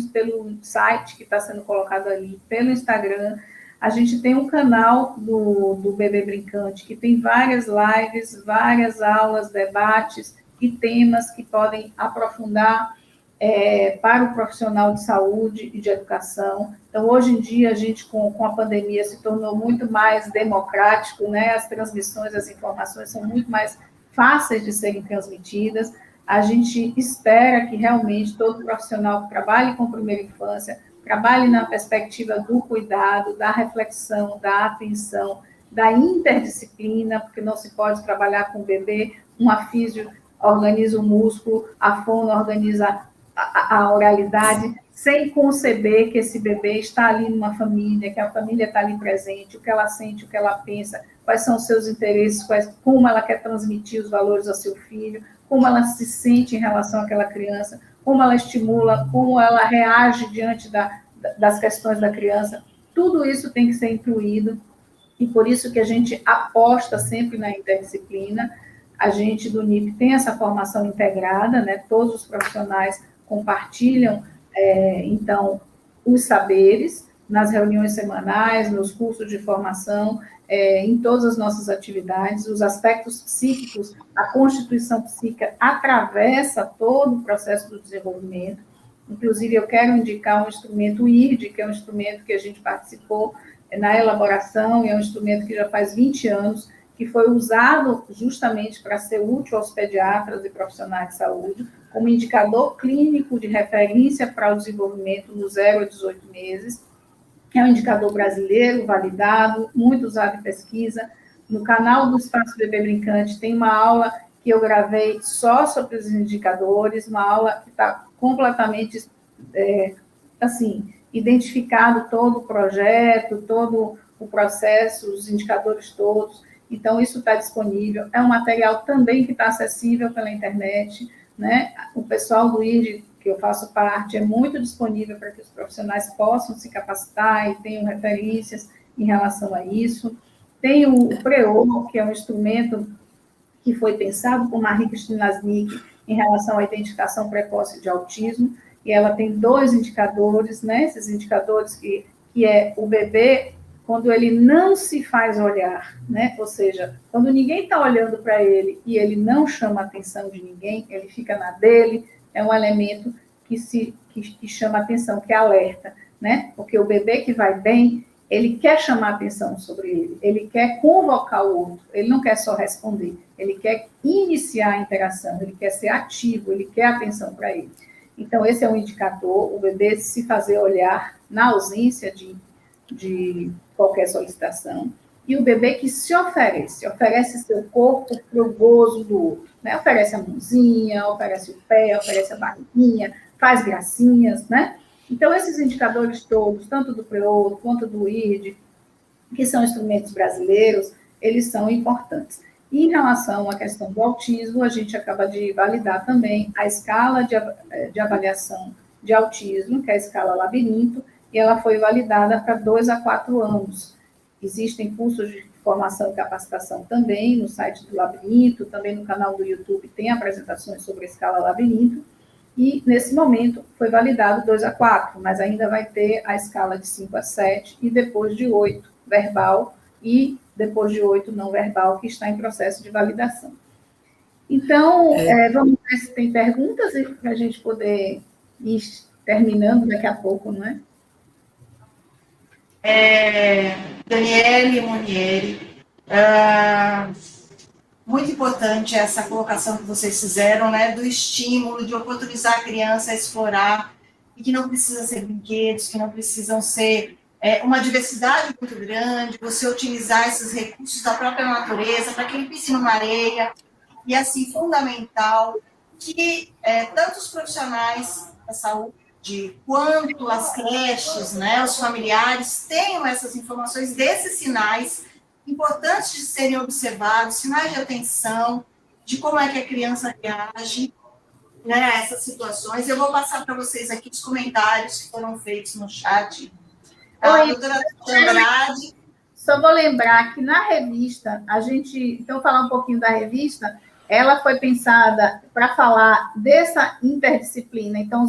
site que está sendo colocado ali, pelo Instagram. A gente tem um canal do Bebê Brincante, que tem várias lives, várias aulas, debates e temas que podem aprofundar para o profissional de saúde e de educação. Então, hoje em dia, a gente, com a pandemia, se tornou muito mais democrático, né? As transmissões, as informações são muito mais fáceis de serem transmitidas. A gente espera que realmente todo profissional que trabalhe com primeira infância trabalhe na perspectiva do cuidado, da reflexão, da atenção, da interdisciplina, porque não se pode trabalhar com o bebê, uma físio organiza o músculo, a fono organiza a oralidade, sem conceber que esse bebê está ali numa família, que a família está ali presente, o que ela sente, o que ela pensa, quais são os seus interesses, como ela quer transmitir os valores ao seu filho, como ela se sente em relação àquela criança, como ela estimula, como ela reage diante das questões da criança. Tudo isso tem que ser incluído, e por isso que a gente aposta sempre na interdisciplina. A gente do NIP tem essa formação integrada, né? Todos os profissionais compartilham Então, os saberes, nas reuniões semanais, nos cursos de formação, em todas as nossas atividades, os aspectos psíquicos, a constituição psíquica atravessa todo o processo do desenvolvimento. Inclusive, eu quero indicar um instrumento, o IRD, que é um instrumento que a gente participou na elaboração, e é um instrumento que já faz 20 anos, que foi usado justamente para ser útil aos pediatras e profissionais de saúde, como indicador clínico de referência para o desenvolvimento no 0 a 18 meses. É um indicador brasileiro, validado, muito usado em pesquisa. No canal do Espaço Bebê Brincante tem uma aula que eu gravei só sobre os indicadores, uma aula que está completamente, assim, identificado todo o projeto, todo o processo, os indicadores todos. Então, isso está disponível. É um material também que está acessível pela internet, né? O pessoal do IRD, que eu faço parte, é muito disponível para que os profissionais possam se capacitar e tenham referências em relação a isso. Tem o PREO, que é um instrumento que foi pensado por Marie Christine Lasnik em relação à identificação precoce de autismo, e ela tem 2 indicadores, né? Esses indicadores que é o bebê quando ele não se faz olhar, né? Ou seja, quando ninguém está olhando para ele e ele não chama a atenção de ninguém, ele fica na dele, é um elemento que chama atenção, que alerta, né? Porque o bebê que vai bem, ele quer chamar atenção sobre ele quer convocar o outro, ele não quer só responder, ele quer iniciar a interação, ele quer ser ativo, ele quer atenção para ele. Então, esse é um indicador, o bebê se fazer olhar na ausência de qualquer solicitação, e o bebê que se oferece seu corpo para o gozo do outro, né? Oferece a mãozinha, oferece o pé, oferece a barriguinha, faz gracinhas, né? Então, esses indicadores todos, tanto do PREO quanto do IRD, que são instrumentos brasileiros, eles são importantes. E em relação à questão do autismo, a gente acaba de validar também a escala de avaliação de autismo, que é a escala Labirinto, e ela foi validada para 2 a 4 anos. Existem cursos de formação e capacitação também no site do Labirinto, também no canal do YouTube tem apresentações sobre a escala Labirinto, e nesse momento foi validado 2 a 4, mas ainda vai ter a escala de 5 a 7 e depois de 8 verbal e depois de 8 não verbal, que está em processo de validação. Então, vamos ver se tem perguntas para a gente poder ir terminando daqui a pouco, não é? Daniele Monieri, muito importante essa colocação que vocês fizeram, né, do estímulo, de oportunizar a criança a explorar, e que não precisa ser brinquedos, que não precisam ser uma diversidade muito grande, você utilizar esses recursos da própria natureza, para que ele pise numa areia, e assim, fundamental que tanto os profissionais da saúde, quanto as creches, né, os familiares, tenham essas informações desses sinais importantes de serem observados, sinais de atenção, de como é que a criança reage, né, a essas situações. Eu vou passar para vocês aqui os comentários que foram feitos no chat. A doutora Andrade. Só vou lembrar que na revista, então, falar um pouquinho da revista, ela foi pensada para falar dessa interdisciplina, então,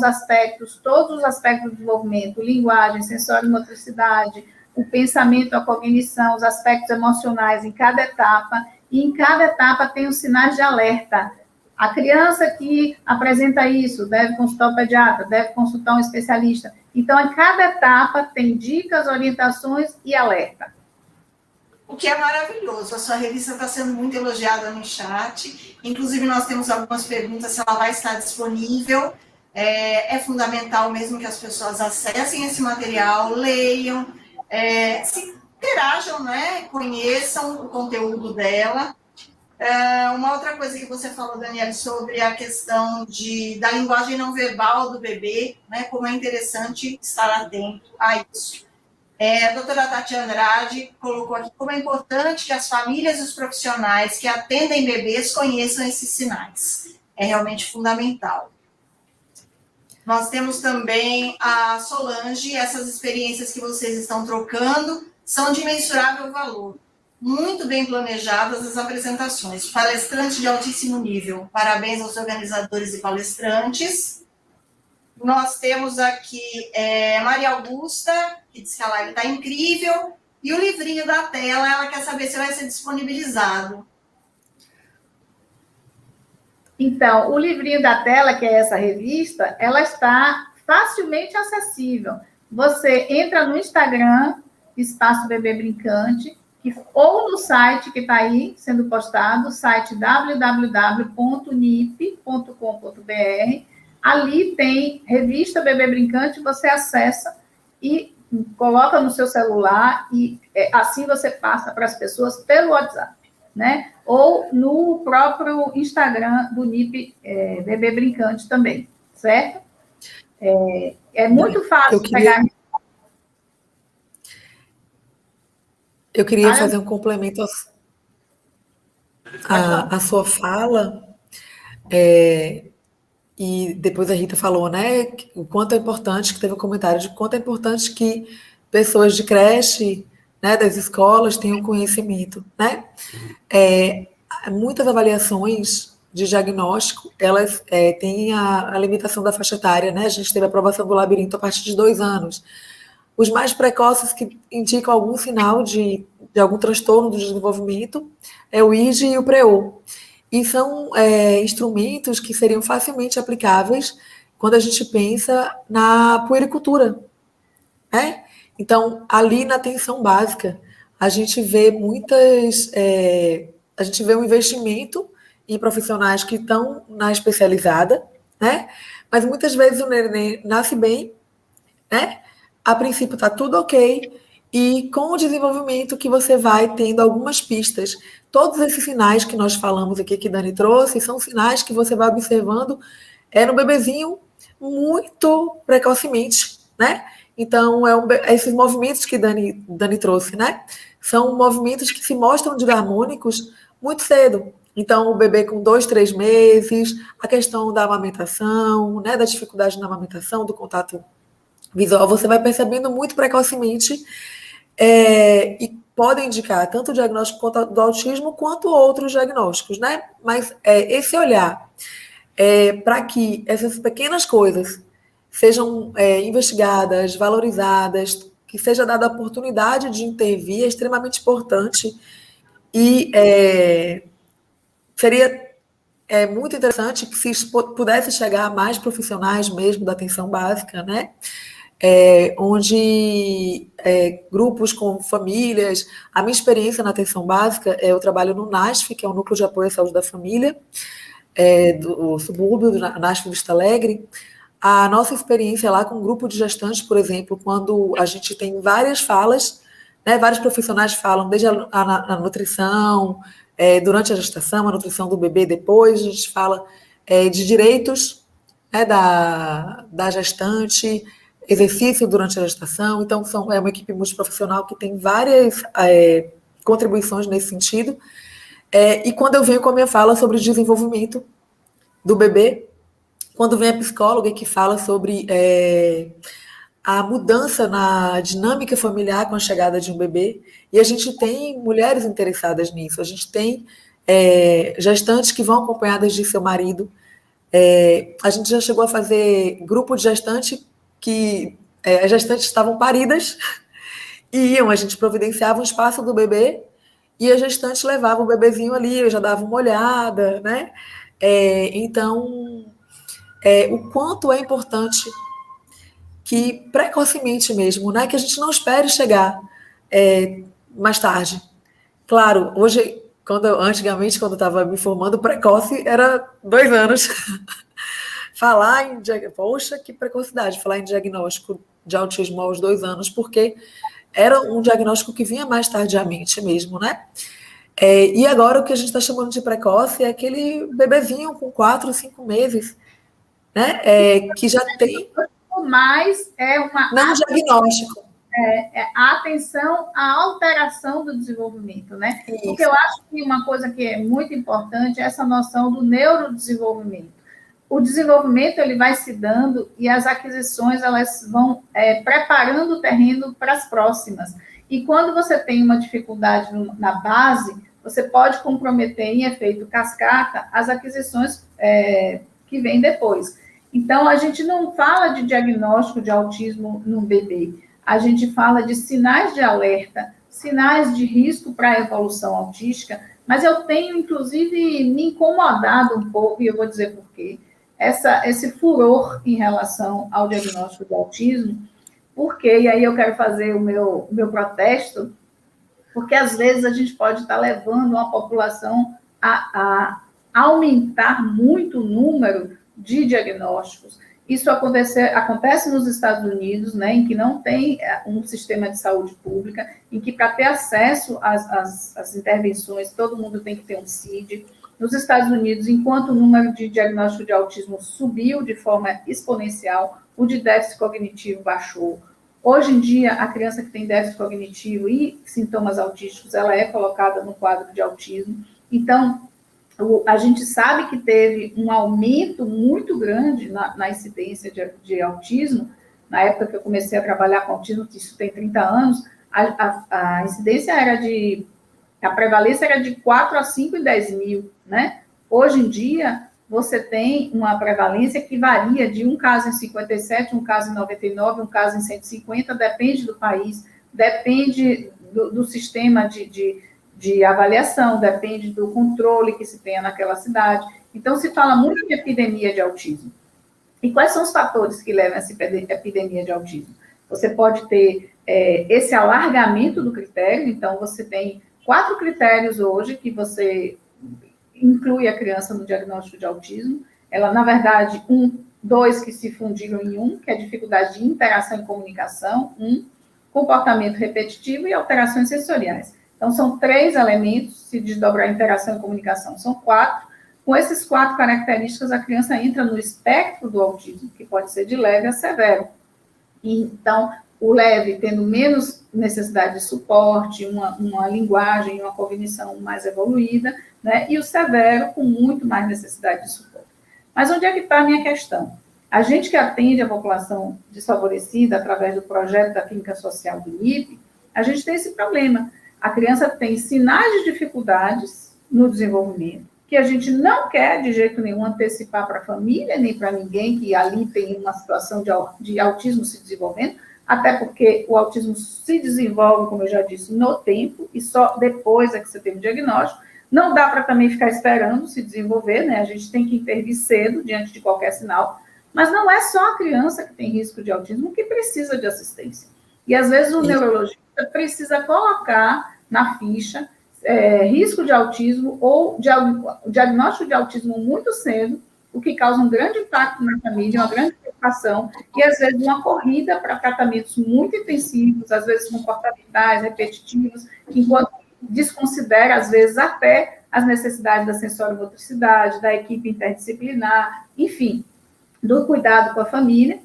todos os aspectos do desenvolvimento, linguagem, sensório e motricidade, o pensamento, a cognição, os aspectos emocionais em cada etapa, e em cada etapa tem os sinais de alerta. A criança que apresenta isso deve consultar o pediatra, deve consultar um especialista. Então, em cada etapa tem dicas, orientações e alerta. O que é maravilhoso. A sua revista está sendo muito elogiada no chat. Inclusive, nós temos algumas perguntas se ela vai estar disponível. É fundamental mesmo que as pessoas acessem esse material, leiam, se interajam, né? Conheçam o conteúdo dela. Uma outra coisa que você falou, Daniela, sobre a questão da linguagem não verbal do bebê, né? Como é interessante estar atento a isso. A doutora Tatiana Andrade colocou aqui como é importante que as famílias e os profissionais que atendem bebês conheçam esses sinais. É realmente fundamental. Nós temos também a Solange, essas experiências que vocês estão trocando são de imensurável valor. Muito bem planejadas as apresentações. Palestrantes de altíssimo nível. Parabéns aos organizadores e palestrantes. Nós temos aqui Maria Augusta, que diz que a live está incrível, e o livrinho da tela, ela quer saber se vai ser disponibilizado. Então, o livrinho da tela, que é essa revista, ela está facilmente acessível. Você entra no Instagram, Espaço Bebê Brincante, ou no site que está aí sendo postado, o site www.nip.com.br. Ali tem revista Bebê Brincante, você acessa e coloca no seu celular e assim você passa para as pessoas pelo WhatsApp, né? Ou no próprio Instagram do NIP Bebê Brincante também, certo? É muito fácil pegar... Eu queria fazer um complemento à sua fala, e depois a Rita falou, né, o quanto é importante, que teve um comentário de quanto é importante que pessoas de creche, né, das escolas tenham conhecimento, né? Muitas avaliações de diagnóstico, elas têm a limitação da faixa etária, né? A gente teve a aprovação do labirinto a partir de 2 anos. Os mais precoces que indicam algum sinal de algum transtorno do desenvolvimento é o IG e o PREO. E são instrumentos que seriam facilmente aplicáveis quando a gente pensa na puericultura, né? Então, ali na atenção básica, a gente vê a gente vê um investimento em profissionais que estão na especializada, né? Mas muitas vezes o neném nasce bem, né? A princípio está tudo ok, e com o desenvolvimento que você vai tendo algumas pistas. Todos esses sinais que nós falamos aqui, que Dani trouxe, são sinais que você vai observando no bebezinho muito precocemente, né? Então, esses movimentos que Dani trouxe, né? São movimentos que se mostram desarmônicos muito cedo. Então, o bebê com 2, 3 meses, a questão da amamentação, né? Da dificuldade na amamentação, do contato visual, você vai percebendo muito precocemente, e pode indicar tanto o diagnóstico do autismo quanto outros diagnósticos, né? Mas esse olhar para que essas pequenas coisas sejam investigadas, valorizadas, que seja dada a oportunidade de intervir, é extremamente importante. E seria muito interessante que se pudesse chegar a mais profissionais mesmo da atenção básica, né? Onde grupos com famílias, a minha experiência na atenção básica, eu trabalho no NASF, que é o Núcleo de Apoio à Saúde da Família, do subúrbio do NASF Vista Alegre. A nossa experiência lá com um grupo de gestantes, por exemplo, quando a gente tem várias falas, né, vários profissionais falam, desde a nutrição, durante a gestação, a nutrição do bebê depois, a gente fala de direitos, né, da gestante, exercício durante a gestação. Então, é uma equipe multiprofissional que tem várias contribuições nesse sentido. E quando eu venho com a minha fala sobre o desenvolvimento do bebê, quando vem a psicóloga que fala sobre a mudança na dinâmica familiar com a chegada de um bebê, e a gente tem mulheres interessadas nisso, a gente tem gestantes que vão acompanhadas de seu marido, a gente já chegou a fazer grupo de gestante que as gestantes estavam paridas e a gente providenciava um espaço do bebê e a gestante levava o bebezinho ali, eu já dava uma olhada, né? Então, o quanto é importante que precocemente mesmo, né? Que a gente não espere chegar mais tarde. Claro, hoje, antigamente, quando eu estava me formando, precoce era 2 anos. Poxa, que precocidade, falar em diagnóstico de autismo aos 2 anos, porque era um diagnóstico que vinha mais tardiamente mesmo, né? E agora o que a gente está chamando de precoce é aquele bebezinho com 4, 5 meses, né? Que já tem... Mas é uma... Não diagnóstico. A atenção à alteração do desenvolvimento, né? Isso. Porque eu acho que uma coisa que é muito importante é essa noção do neurodesenvolvimento. O desenvolvimento ele vai se dando e as aquisições elas vão preparando o terreno para as próximas. E quando você tem uma dificuldade na base, você pode comprometer em efeito cascata as aquisições que vêm depois. Então, a gente não fala de diagnóstico de autismo num bebê, a gente fala de sinais de alerta, sinais de risco para a evolução autística, mas eu tenho, inclusive, me incomodado um pouco, e eu vou dizer por quê, esse furor em relação ao diagnóstico de autismo, porque, e aí eu quero fazer o meu protesto, porque às vezes a gente pode estar levando uma população a aumentar muito o número de diagnósticos. Isso acontece nos Estados Unidos, né, em que não tem um sistema de saúde pública, em que para ter acesso às intervenções, todo mundo tem que ter um CID. Nos Estados Unidos, enquanto o número de diagnóstico de autismo subiu de forma exponencial, o de déficit cognitivo baixou. Hoje em dia, a criança que tem déficit cognitivo e sintomas autísticos, ela é colocada no quadro de autismo. Então, a gente sabe que teve um aumento muito grande na incidência de autismo. Na época que eu comecei a trabalhar com autismo, isso tem 30 anos, a incidência a prevalência era de 4 a 5 em 10 mil, né? Hoje em dia, você tem uma prevalência que varia de um caso em 57, um caso em 99, um caso em 150, depende do país, depende do sistema de avaliação, depende do controle que se tenha naquela cidade. Então, se fala muito de epidemia de autismo. E quais são os fatores que levam a essa epidemia de autismo? Você pode ter esse alargamento do critério, então você tem 4 critérios hoje que você inclui a criança no diagnóstico de autismo. Ela, na verdade, 2 que se fundiram em um, que é dificuldade de interação e comunicação, comportamento repetitivo e alterações sensoriais. Então, são 3 elementos, se desdobrar interação e comunicação, são 4. Com esses 4 características, a criança entra no espectro do autismo, que pode ser de leve a severo. Então, o leve tendo menos necessidade de suporte, uma linguagem, uma cognição mais evoluída, né? E o severo com muito mais necessidade de suporte. Mas onde é que está a minha questão? A gente que atende a população desfavorecida através do projeto da Clínica Social do INIP, a gente tem esse problema. A criança tem sinais de dificuldades no desenvolvimento, que a gente não quer de jeito nenhum antecipar para a família, nem para ninguém que ali tem uma situação de autismo se desenvolvendo, até porque o autismo se desenvolve, como eu já disse, no tempo, e só depois é que você tem o diagnóstico. Não dá para também ficar esperando se desenvolver, né? A gente tem que intervir cedo diante de qualquer sinal, mas não é só a criança que tem risco de autismo que precisa de assistência. E às vezes o neurologista precisa colocar na ficha risco de autismo ou diagnóstico de autismo muito cedo, o que causa um grande impacto na família, uma grande preocupação, e às vezes uma corrida para tratamentos muito intensivos, às vezes comportamentais, repetitivos, enquanto desconsidera, às vezes, até as necessidades da sensoromotricidade, da equipe interdisciplinar, enfim, do cuidado com a família.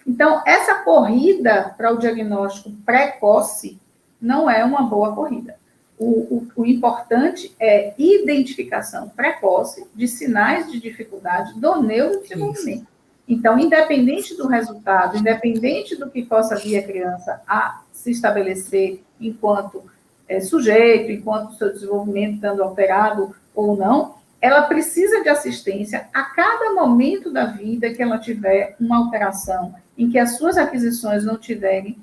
Então, essa corrida para o diagnóstico precoce não é uma boa corrida. O importante é identificação precoce de sinais de dificuldade do neurodesenvolvimento. Então, independente do resultado, independente do que possa vir a criança a se estabelecer enquanto sujeito, enquanto seu desenvolvimento estando alterado ou não, ela precisa de assistência a cada momento da vida que ela tiver uma alteração, em que as suas aquisições não estiverem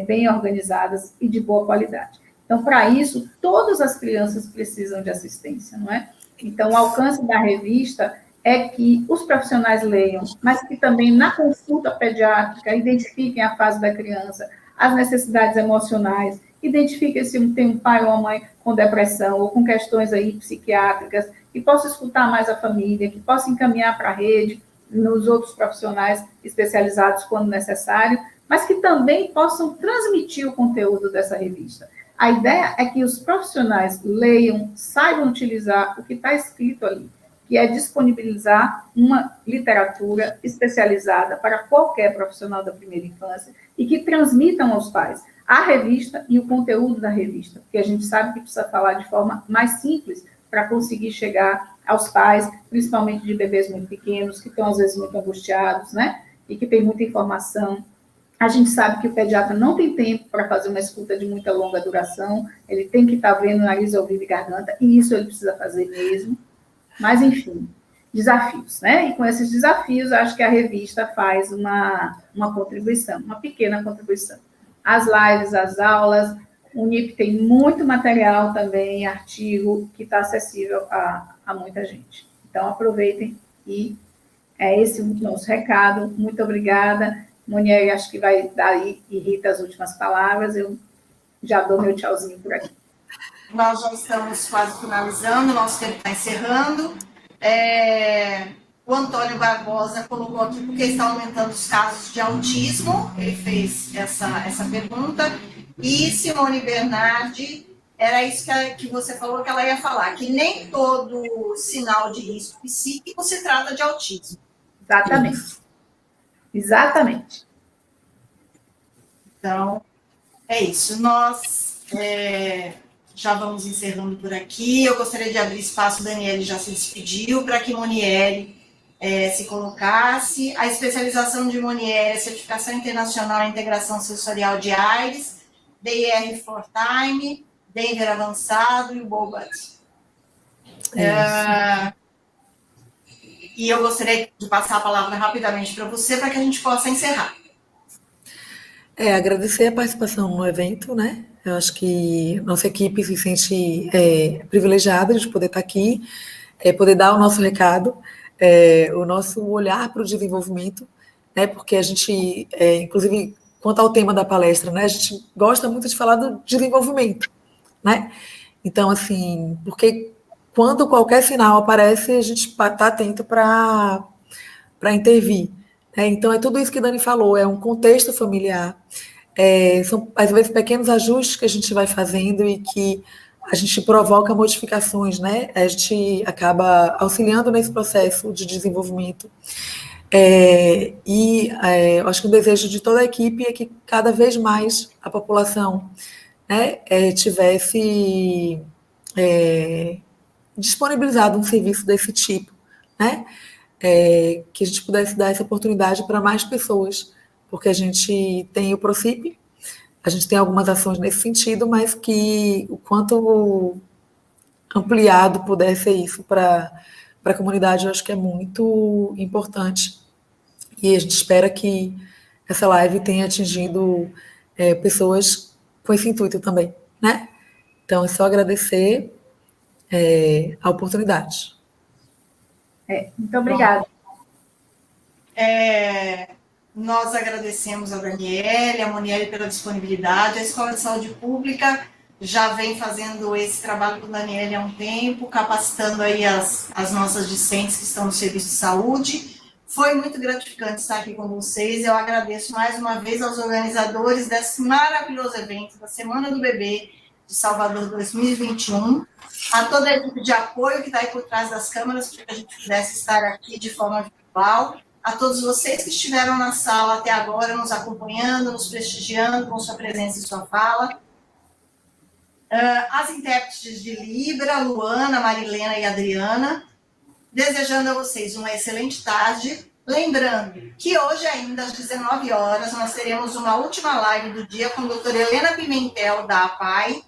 bem organizadas e de boa qualidade. Então, para isso, todas as crianças precisam de assistência, não é? Então, o alcance da revista é que os profissionais leiam, mas que também na consulta pediátrica identifiquem a fase da criança, as necessidades emocionais, identifiquem se tem um pai ou uma mãe com depressão ou com questões aí psiquiátricas, que possa escutar mais a família, que possa encaminhar para a rede, nos outros profissionais especializados quando necessário, mas que também possam transmitir o conteúdo dessa revista. A ideia é que os profissionais leiam, saibam utilizar o que está escrito ali, que é disponibilizar uma literatura especializada para qualquer profissional da primeira infância e que transmitam aos pais a revista e o conteúdo da revista, porque a gente sabe que precisa falar de forma mais simples para conseguir chegar aos pais, principalmente de bebês muito pequenos, que estão às vezes muito angustiados, né? E que tem muita informação. A gente sabe que o pediatra não tem tempo para fazer uma escuta de muita longa duração, ele tem que estar vendo nariz, ouvido e garganta, e isso ele precisa fazer mesmo. Mas, enfim, desafios, né? E com esses desafios, acho que a revista faz uma contribuição, uma pequena contribuição. As lives, as aulas, o NIP tem muito material também, artigo, que está acessível a muita gente. Então, aproveitem e é esse o nosso recado. Muito obrigada. Monier, acho que vai dar aí, e Rita, as últimas palavras. Eu já dou meu tchauzinho por aqui. Nós já estamos quase finalizando, o nosso tempo está encerrando. O Antônio Barbosa colocou aqui porque está aumentando os casos de autismo, ele fez essa pergunta. E Simone Bernardi, era isso que você falou que ela ia falar, que nem todo sinal de risco psíquico se trata de autismo. Exatamente. Exatamente. Então, é isso. Nós já vamos encerrando por aqui. Eu gostaria de abrir espaço, o Daniele já se despediu, para que Monieri se colocasse. A especialização de Monieri é Certificação Internacional em Integração Sensorial de AIRES, DIR for Time, Denver Avançado e o Bobat. E eu gostaria de passar a palavra rapidamente para você, para que a gente possa encerrar. Agradecer a participação no evento, né? Eu acho que nossa equipe se sente privilegiada de poder estar aqui, poder dar o nosso recado, o nosso olhar para o desenvolvimento, né? Porque a gente, inclusive, quanto ao tema da palestra, né? A gente gosta muito de falar do desenvolvimento, né? Então, assim, porque quando qualquer sinal aparece, a gente está atento para intervir. Então, é tudo isso que a Dani falou, é um contexto familiar, são, às vezes, pequenos ajustes que a gente vai fazendo e que a gente provoca modificações, né? A gente acaba auxiliando nesse processo de desenvolvimento. Eu acho que o desejo de toda a equipe é que cada vez mais a população, né, tivesse disponibilizado um serviço desse tipo, né? Que a gente pudesse dar essa oportunidade para mais pessoas, porque a gente tem o ProCIP, a gente tem algumas ações nesse sentido, mas que o quanto ampliado puder ser isso para a comunidade, eu acho que é muito importante. E a gente espera que essa live tenha atingido pessoas com esse intuito também, né? Então, é só agradecer a oportunidade. Muito obrigada. Nós agradecemos a Daniele, a Monieri pela disponibilidade. A Escola de Saúde Pública já vem fazendo esse trabalho com a Daniele há um tempo, capacitando aí as nossas discentes que estão no serviço de saúde. Foi muito gratificante estar aqui com vocês. Eu agradeço mais uma vez aos organizadores desse maravilhoso evento da Semana do Bebê de Salvador 2021, a toda a equipe de apoio que está aí por trás das câmeras, para que a gente pudesse estar aqui de forma virtual, a todos vocês que estiveram na sala até agora, nos acompanhando, nos prestigiando com sua presença e sua fala, as intérpretes de Libra, Luana, Marilena e Adriana, desejando a vocês uma excelente tarde, lembrando que hoje ainda às 19 horas nós teremos uma última live do dia com a doutora Helena Pimentel, da APAI.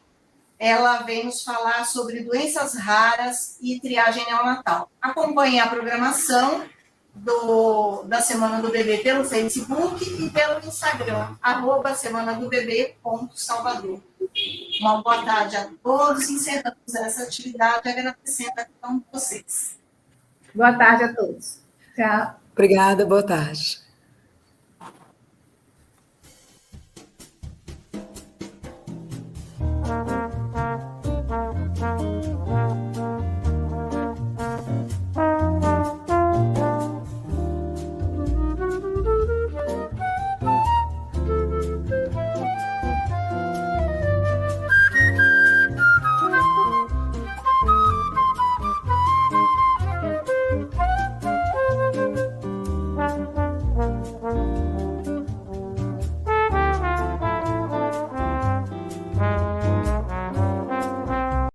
Ela vem nos falar sobre doenças raras e triagem neonatal. Acompanhe a programação da Semana do Bebê pelo Facebook e pelo Instagram, @semanadobebê.salvador. Uma boa tarde a todos, encerramos essa atividade agradecendo a cada um de vocês. Boa tarde a todos. Tchau. Obrigada, boa tarde.